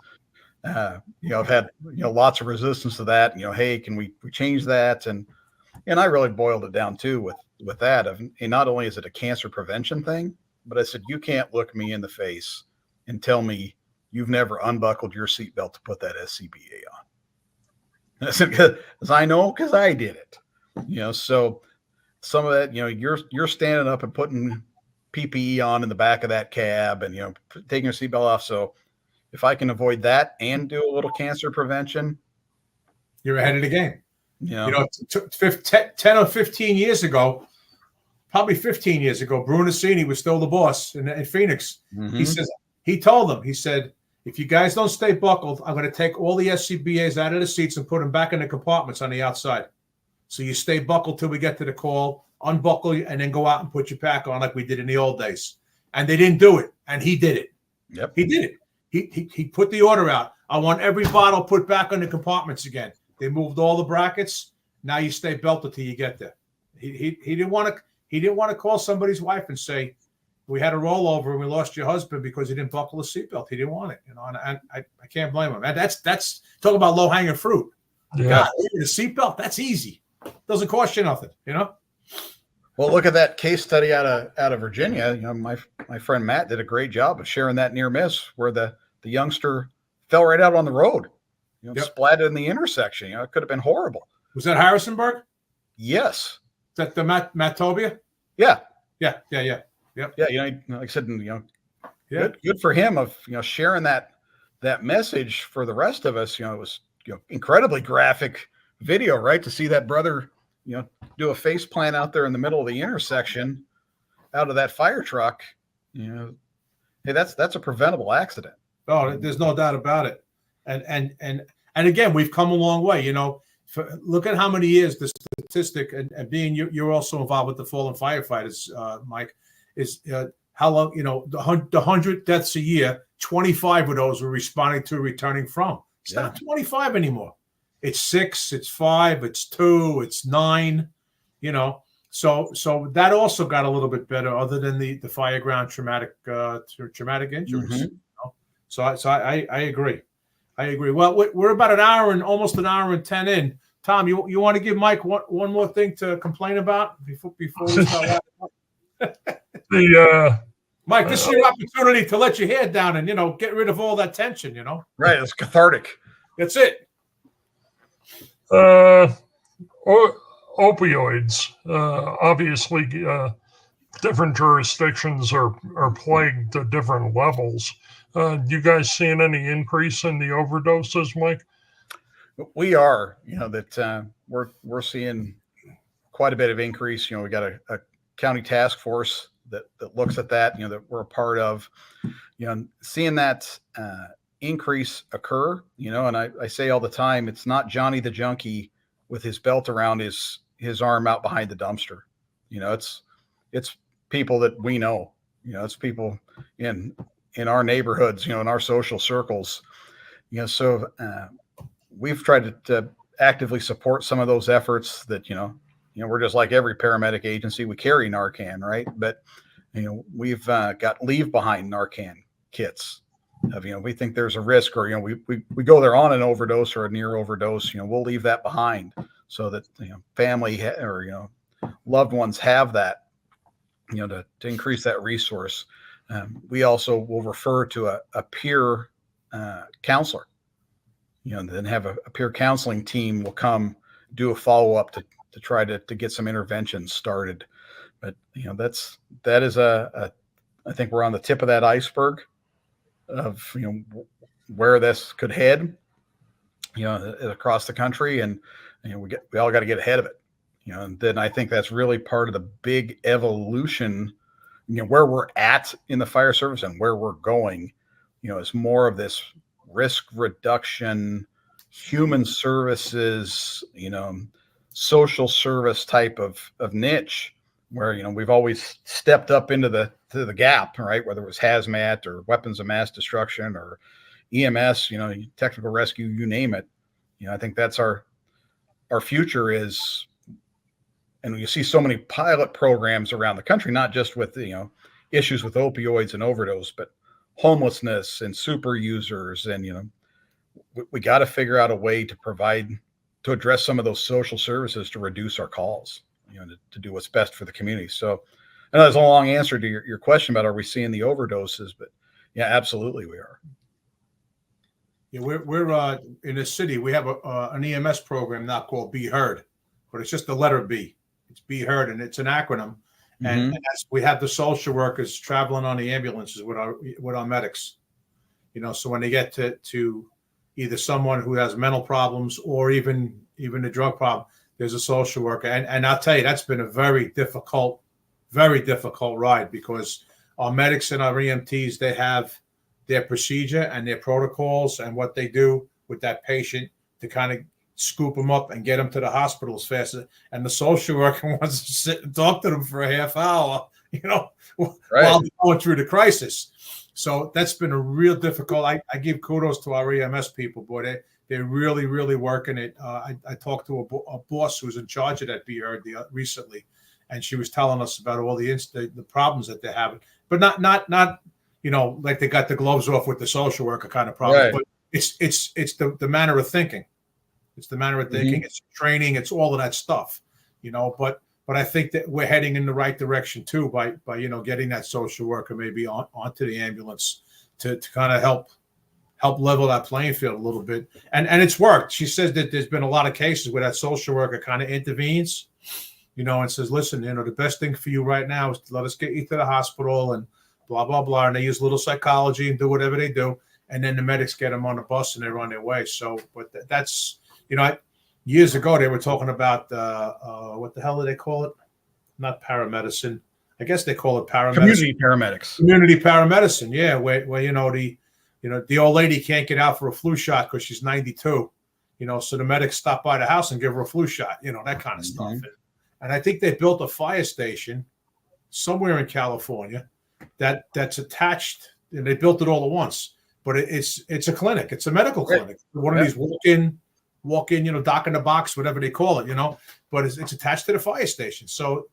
I've had, lots of resistance to that. Hey, can we change that? And I really boiled it down too with that. And not only is it a cancer prevention thing, but I said, you can't look me in the face and tell me you've never unbuckled your seatbelt to put that SCBA on. And I said, because I know, because I did it. So some of that, you're standing up and putting PPE on in the back of that cab and, taking your seatbelt off. So if I can avoid that and do a little cancer prevention, you're ahead of the game. 10 or 15 years ago, probably 15 years ago, Brunacini was still the boss in Phoenix. Mm-hmm. He told them, he said, if you guys don't stay buckled, I'm going to take all the SCBAs out of the seats and put them back in the compartments on the outside. So you stay buckled till we get to the call, unbuckle you, and then go out and put your pack on like we did in the old days. And they didn't do it, and he did it. Yep, he did it. He put the order out. I want every bottle put back on the compartments again. They moved all the brackets. Now you stay belted till you get there. He didn't want to call somebody's wife and say, we had a rollover and we lost your husband because he didn't buckle the seatbelt. He didn't want it, and I can't blame him. And that's talk about low hanging fruit. Yeah. God, the seatbelt, that's easy. Doesn't cost you nothing, Well, look at that case study out of Virginia. My friend Matt did a great job of sharing that near miss where the youngster fell right out on the road, splatted in the intersection. It could have been horrible. Was that Harrisonburg? Yes. Is that the Matt Tobia? Yeah. Yeah. Yep. Yeah. Like I said, good for him of, sharing that message for the rest of us. It was, incredibly graphic video, right? To see that brother, do a face plant out there in the middle of the intersection out of that fire truck, hey, that's a preventable accident. Oh, there's no doubt about it. And again, we've come a long way, look at how many years the statistic and being you're also involved with the fallen firefighters, Mike, is how long, the 100 deaths a year, 25 of those were responding to returning from. It's not 25 anymore. It's 6, it's 5, it's 2, it's 9, So that also got a little bit better, other than the fireground traumatic injuries. Mm-hmm. So I agree. Well, we're about almost an hour and 10 in. Tom, you want to give Mike one more thing to complain about before we start? Mike, this is your opportunity to let your hair down and get rid of all that tension. Right, it's cathartic. That's it. Opioids. Obviously, different jurisdictions are plagued to different levels. You guys seeing any increase in the overdoses, Mike? We are, that we're seeing quite a bit of increase. We got a county task force that looks at that, that we're a part of, seeing that increase occur, and I say all the time, it's not Johnny the junkie with his belt around his arm out behind the dumpster. It's people that we know, it's people in our neighborhoods, in our social circles, so we've tried to actively support some of those efforts that, we're just like every paramedic agency. We carry Narcan, right? But, we've got leave behind Narcan kits of, we think there's a risk, or, we go there on an overdose or a near overdose, we'll leave that behind so that, family or, loved ones have that, to increase that resource. We also will refer to a peer counselor, and then have a peer counseling team will come do a follow-up to try to get some interventions started. But, that is I think we're on the tip of that iceberg of, where this could head, across the country. And, we all got to get ahead of it, and then I think that's really part of the big evolution, where we're at in the fire service and where we're going, is more of this risk reduction, human services, social service type of niche, where, we've always stepped up into the gap, right? Whether it was hazmat or weapons of mass destruction or EMS, technical rescue, you name it. I think that's our our future is, and you see so many pilot programs around the country, not just with, issues with opioids and overdose, but homelessness and super users. And, we got to figure out a way to address some of those social services to reduce our calls, to do what's best for the community. So I know that's a long answer to your question about, are we seeing the overdoses, but yeah, absolutely we are. Yeah, we're in the city. We have an EMS program now called Be Heard, but it's just the letter B. It's Be Heard, and it's an acronym. And we have the social workers traveling on the ambulances with our medics. So when they get to either someone who has mental problems or even a drug problem, there's a social worker. And I'll tell you, that's been a very difficult ride, because our medics and our EMTs, they have their procedure and their protocols and what they do with that patient to kind of scoop them up and get them to the hospital as fast as, and the social worker wants to sit and talk to them for a half hour, while they're going through the crisis. So that's been a real difficult. I give kudos to our EMS people, boy. They're really, really working it. I talked to a boss who was in charge of that Be Heard recently, and she was telling us about all the problems that they're having, but not like they got the gloves off with the social worker kind of problem. Right. But it's the manner of thinking. It's the manner of thinking. It's training. It's all of that stuff, But I think that we're heading in the right direction too by getting that social worker maybe onto the ambulance to kind of help level that playing field a little bit. And it's worked. She says that there's been a lot of cases where that social worker kind of intervenes, and says, listen, the best thing for you right now is to let us get you to the hospital and blah, blah, blah. And they use a little psychology and do whatever they do. And then the medics get them on the bus and they're on their way. So, but that's, years ago, they were talking about what the hell do they call it? Not paramedicine. I guess they call it paramedicine. Community paramedics. Community paramedicine. Yeah, where the old lady can't get out for a flu shot because she's 92. So the medics stop by the house and give her a flu shot. That kind of stuff. And I think they built a fire station somewhere in California that's attached, and they built it all at once. But it's a clinic. It's a medical clinic. One of these walk in, doc in the box, whatever they call it, but it's attached to the fire station. So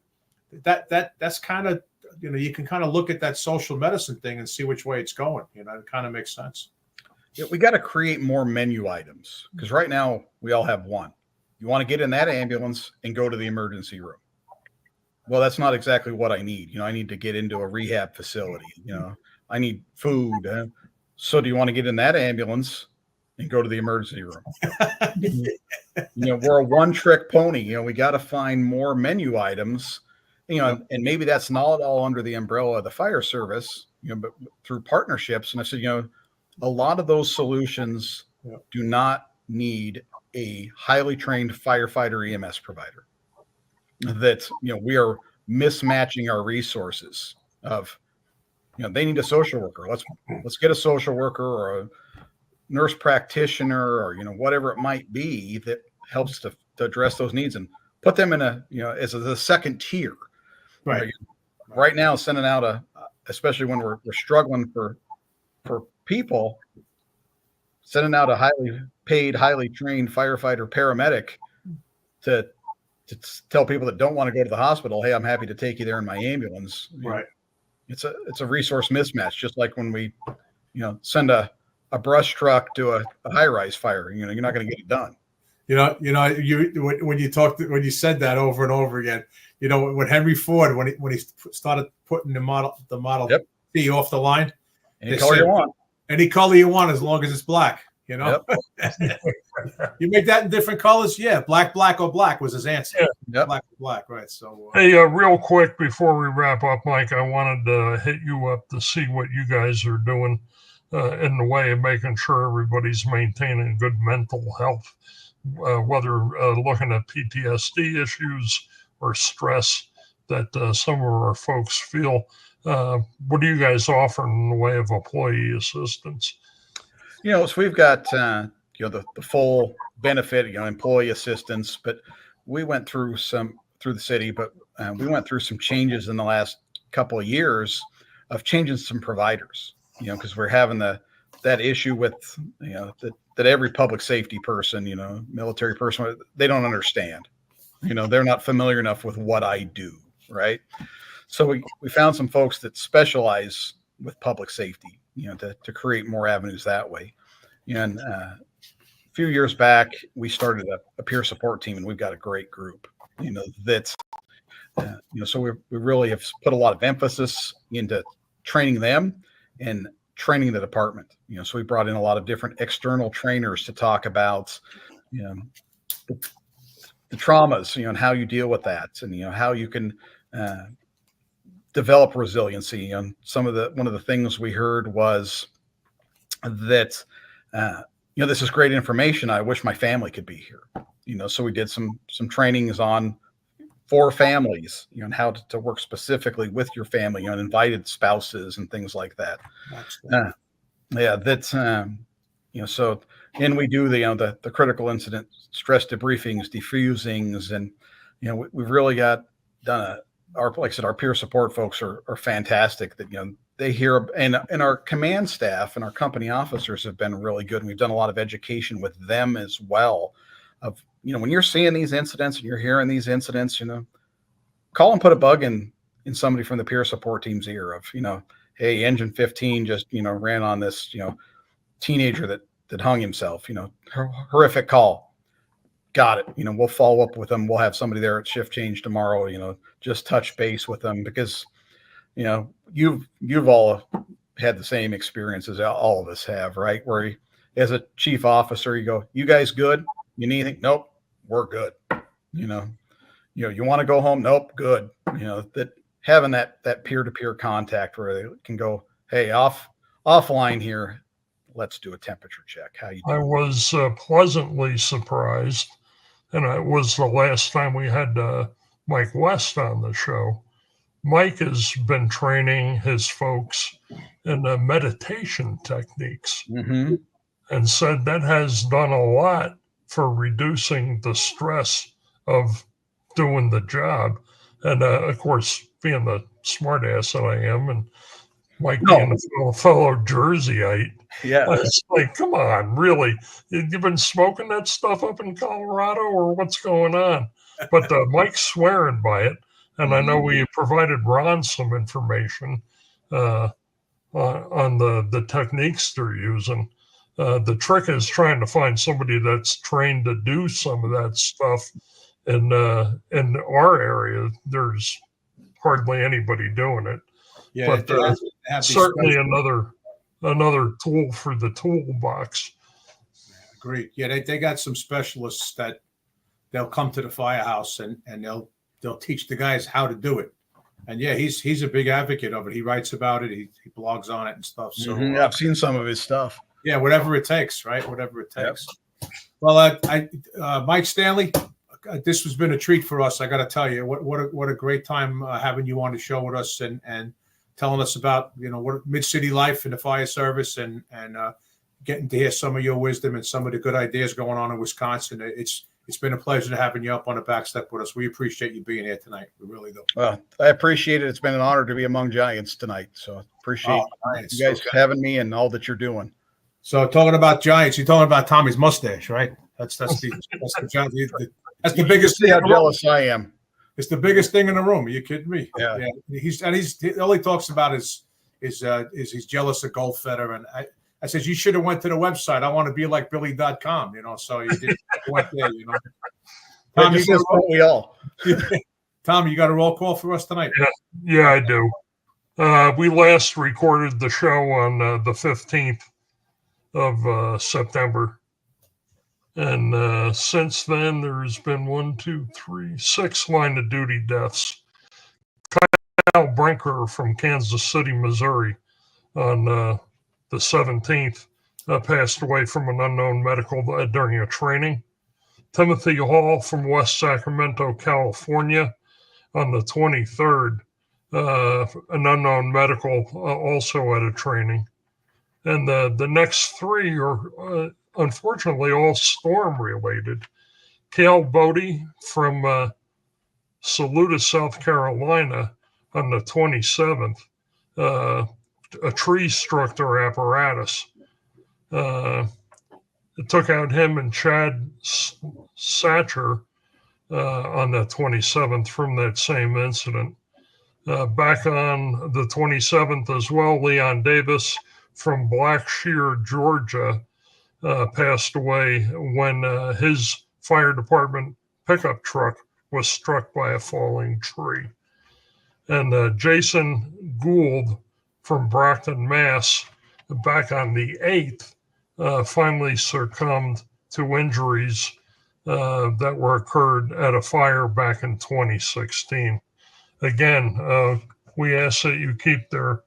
that's kind of, you can kind of look at that social medicine thing and see which way it's going. It kind of makes sense. Yeah, we got to create more menu items, because right now we all have one. You want to get in that ambulance and go to the emergency room. Well, that's not exactly what I need. I need to get into a rehab facility. I need food. So do you want to get in that ambulance and go to the emergency room? We're a one-trick pony. We got to find more menu items, and maybe that's not all under the umbrella of the fire service, but through partnerships. And I said, a lot of those solutions do not need a highly trained firefighter EMS provider. That, we are mismatching our resources of, they need a social worker. Let's get a social worker or a nurse practitioner or, whatever it might be that helps to address those needs and put them in as the second tier. Right. Right now, sending out especially when we're struggling for people, sending out a highly paid, highly trained firefighter paramedic to tell people that don't want to go to the hospital, hey, I'm happy to take you there in my ambulance. Right. It's a resource mismatch, just like when we, send a brush truck to a high-rise fire. You're not going to get it done. When you said that over and over again, when Henry Ford, when he started putting the Model T off the line, any color you want. Any color you want, as long as it's black. You make that in different colors. Yeah, black, or black was his answer. Yeah. Black, right? So, hey, real quick before we wrap up, Mike, I wanted to hit you up to see what you guys are doing in the way of making sure everybody's maintaining good mental health, whether looking at PTSD issues or stress that some of our folks feel. What do you guys offer in the way of employee assistance? So we've got, the full benefit, employee assistance, but we went through the city, but we went through some changes in the last couple of years of changing some providers, because we're having the that issue with, that every public safety person, military person, they don't understand. They're not familiar enough with what I do, right? So we found some folks that specialize with public safety, to create more avenues that way. And a few years back, we started a peer support team, and we've got a great group, that's, so we really have put a lot of emphasis into training them and training the department. So we brought in a lot of different external trainers to talk about, the traumas, and how you deal with that, and how you can develop resiliency. And one of the things we heard was that this is great information. I wish my family could be here. So we did some trainings for families, and how to work specifically with your family, and invited spouses and things like that. So, and we do the critical incident stress debriefings, defusings, and we've really got done like I said, our peer support folks are fantastic. That they hear, and our command staff and our company officers have been really good. And we've done a lot of education with them as well. Of when you're seeing these incidents and you're hearing these incidents, call and put a bug in somebody from the peer support team's ear of, hey, engine 15 just ran on this teenager that hung himself. Horrific call. Got it. We'll follow up with them. We'll have somebody there at shift change tomorrow. Just touch base with them, because you've all had the same experience as all of us have, right? Where as a chief officer, you go, you guys good? You need anything? Nope, we're good. You want to go home? Nope, good. That having that peer-to-peer contact where they can go, hey, offline here, let's do a temperature check. How you doing? I was pleasantly surprised, and it was the last time we had Mike West on the show. Mike has been training his folks in meditation techniques, and said that has done a lot for reducing the stress of doing the job. And of course, being the smart ass that I am, and Mike being a fellow Jerseyite, it's like, come on, really? You've been smoking that stuff up in Colorado, or what's going on? But Mike's swearing by it. And I know we provided Ron some information on the techniques they're using. The trick is trying to find somebody that's trained to do some of that stuff. In our area, there's hardly anybody doing it. Yeah, but certainly another tool for the toolbox. Great. Yeah, they got some specialists that they'll come to the Firehouse and they'll teach the guys how to do it. And yeah, he's a big advocate of it. He writes about it. He blogs on it and stuff. So I've seen some of his stuff. Yeah, whatever it takes, right? Whatever it takes. Yep. Well, Mike Stanley, this has been a treat for us. I got to tell you, what a great time having you on the show with us and telling us about what mid-city life in the fire service and getting to hear some of your wisdom and some of the good ideas going on in Wisconsin. It's been a pleasure having you up on the Backstep with us. We appreciate you being here tonight. We really do. Well, I appreciate it. It's been an honor to be among giants tonight. So appreciate you guys having me and all that you're doing. So talking about giants, you're talking about Tommy's mustache, right? That's the biggest thing. How jealous I am. It's the biggest thing in the room. Are you kidding me? Yeah. He all he talks about is he's jealous of Goldfeder. And I said, you should have went to the website. I want to be like Billy.com, so you did went there, Tom, we all. Tom, you got a roll call for us tonight? Yeah, I do. We last recorded the show on the 15th of September. And since then, there's been 6 line of duty deaths. Kyle Brinker from Kansas City, Missouri, on the 17th, passed away from an unknown medical during a training. Timothy Hall from West Sacramento, California, on the 23rd, an unknown medical also at a training. And the next 3 are unfortunately all storm related. Cale Bodie from Saluda, South Carolina, on the 27th, a tree struck their apparatus. It took out him and Chad Satcher on the 27th from that same incident. Back on the 27th as well, Leon Davis from Blackshear, Georgia, passed away when his fire department pickup truck was struck by a falling tree. And Jason Gould from Brockton, Mass, back on the 8th, finally succumbed to injuries that were occurred at a fire back in 2016. Again, we ask that you keep their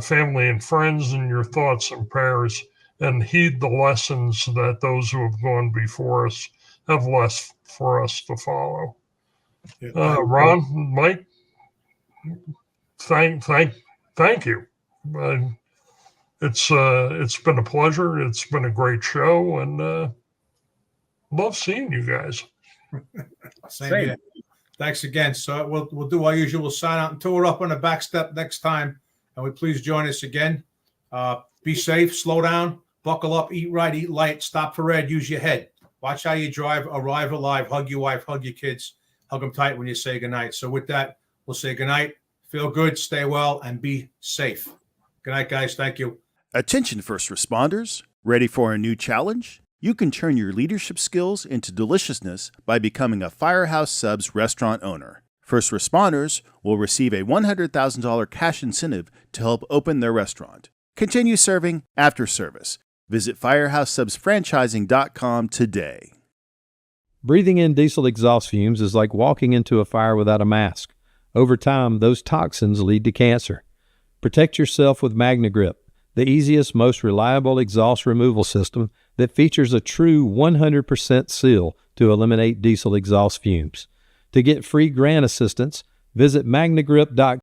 family and friends in your thoughts and prayers, and heed the lessons that those who have gone before us have left for us to follow. Ron, Mike, thank you. It's been a pleasure. It's been a great show, and love seeing you guys. Same here. Thanks again. So we'll do our usual. We'll sign out and tour up on the Backstep next time. And we please join us again. Be safe, slow down, buckle up, eat right, eat light, stop for red, use your head. Watch how you drive, arrive alive, hug your wife, hug your kids, hug them tight when you say goodnight. So with that, we'll say goodnight, feel good, stay well, and be safe. Good night, guys. Thank you. Attention first responders, ready for a new challenge? You can turn your leadership skills into deliciousness by becoming a Firehouse Subs restaurant owner. First responders will receive a $100,000 cash incentive to help open their restaurant. Continue serving after service. Visit firehousesubsfranchising.com today. Breathing in diesel exhaust fumes is like walking into a fire without a mask. Over time, those toxins lead to cancer. Protect yourself with Magnegrip, the easiest, most reliable exhaust removal system that features a true 100% seal to eliminate diesel exhaust fumes. To get free grant assistance, visit magnegrip.com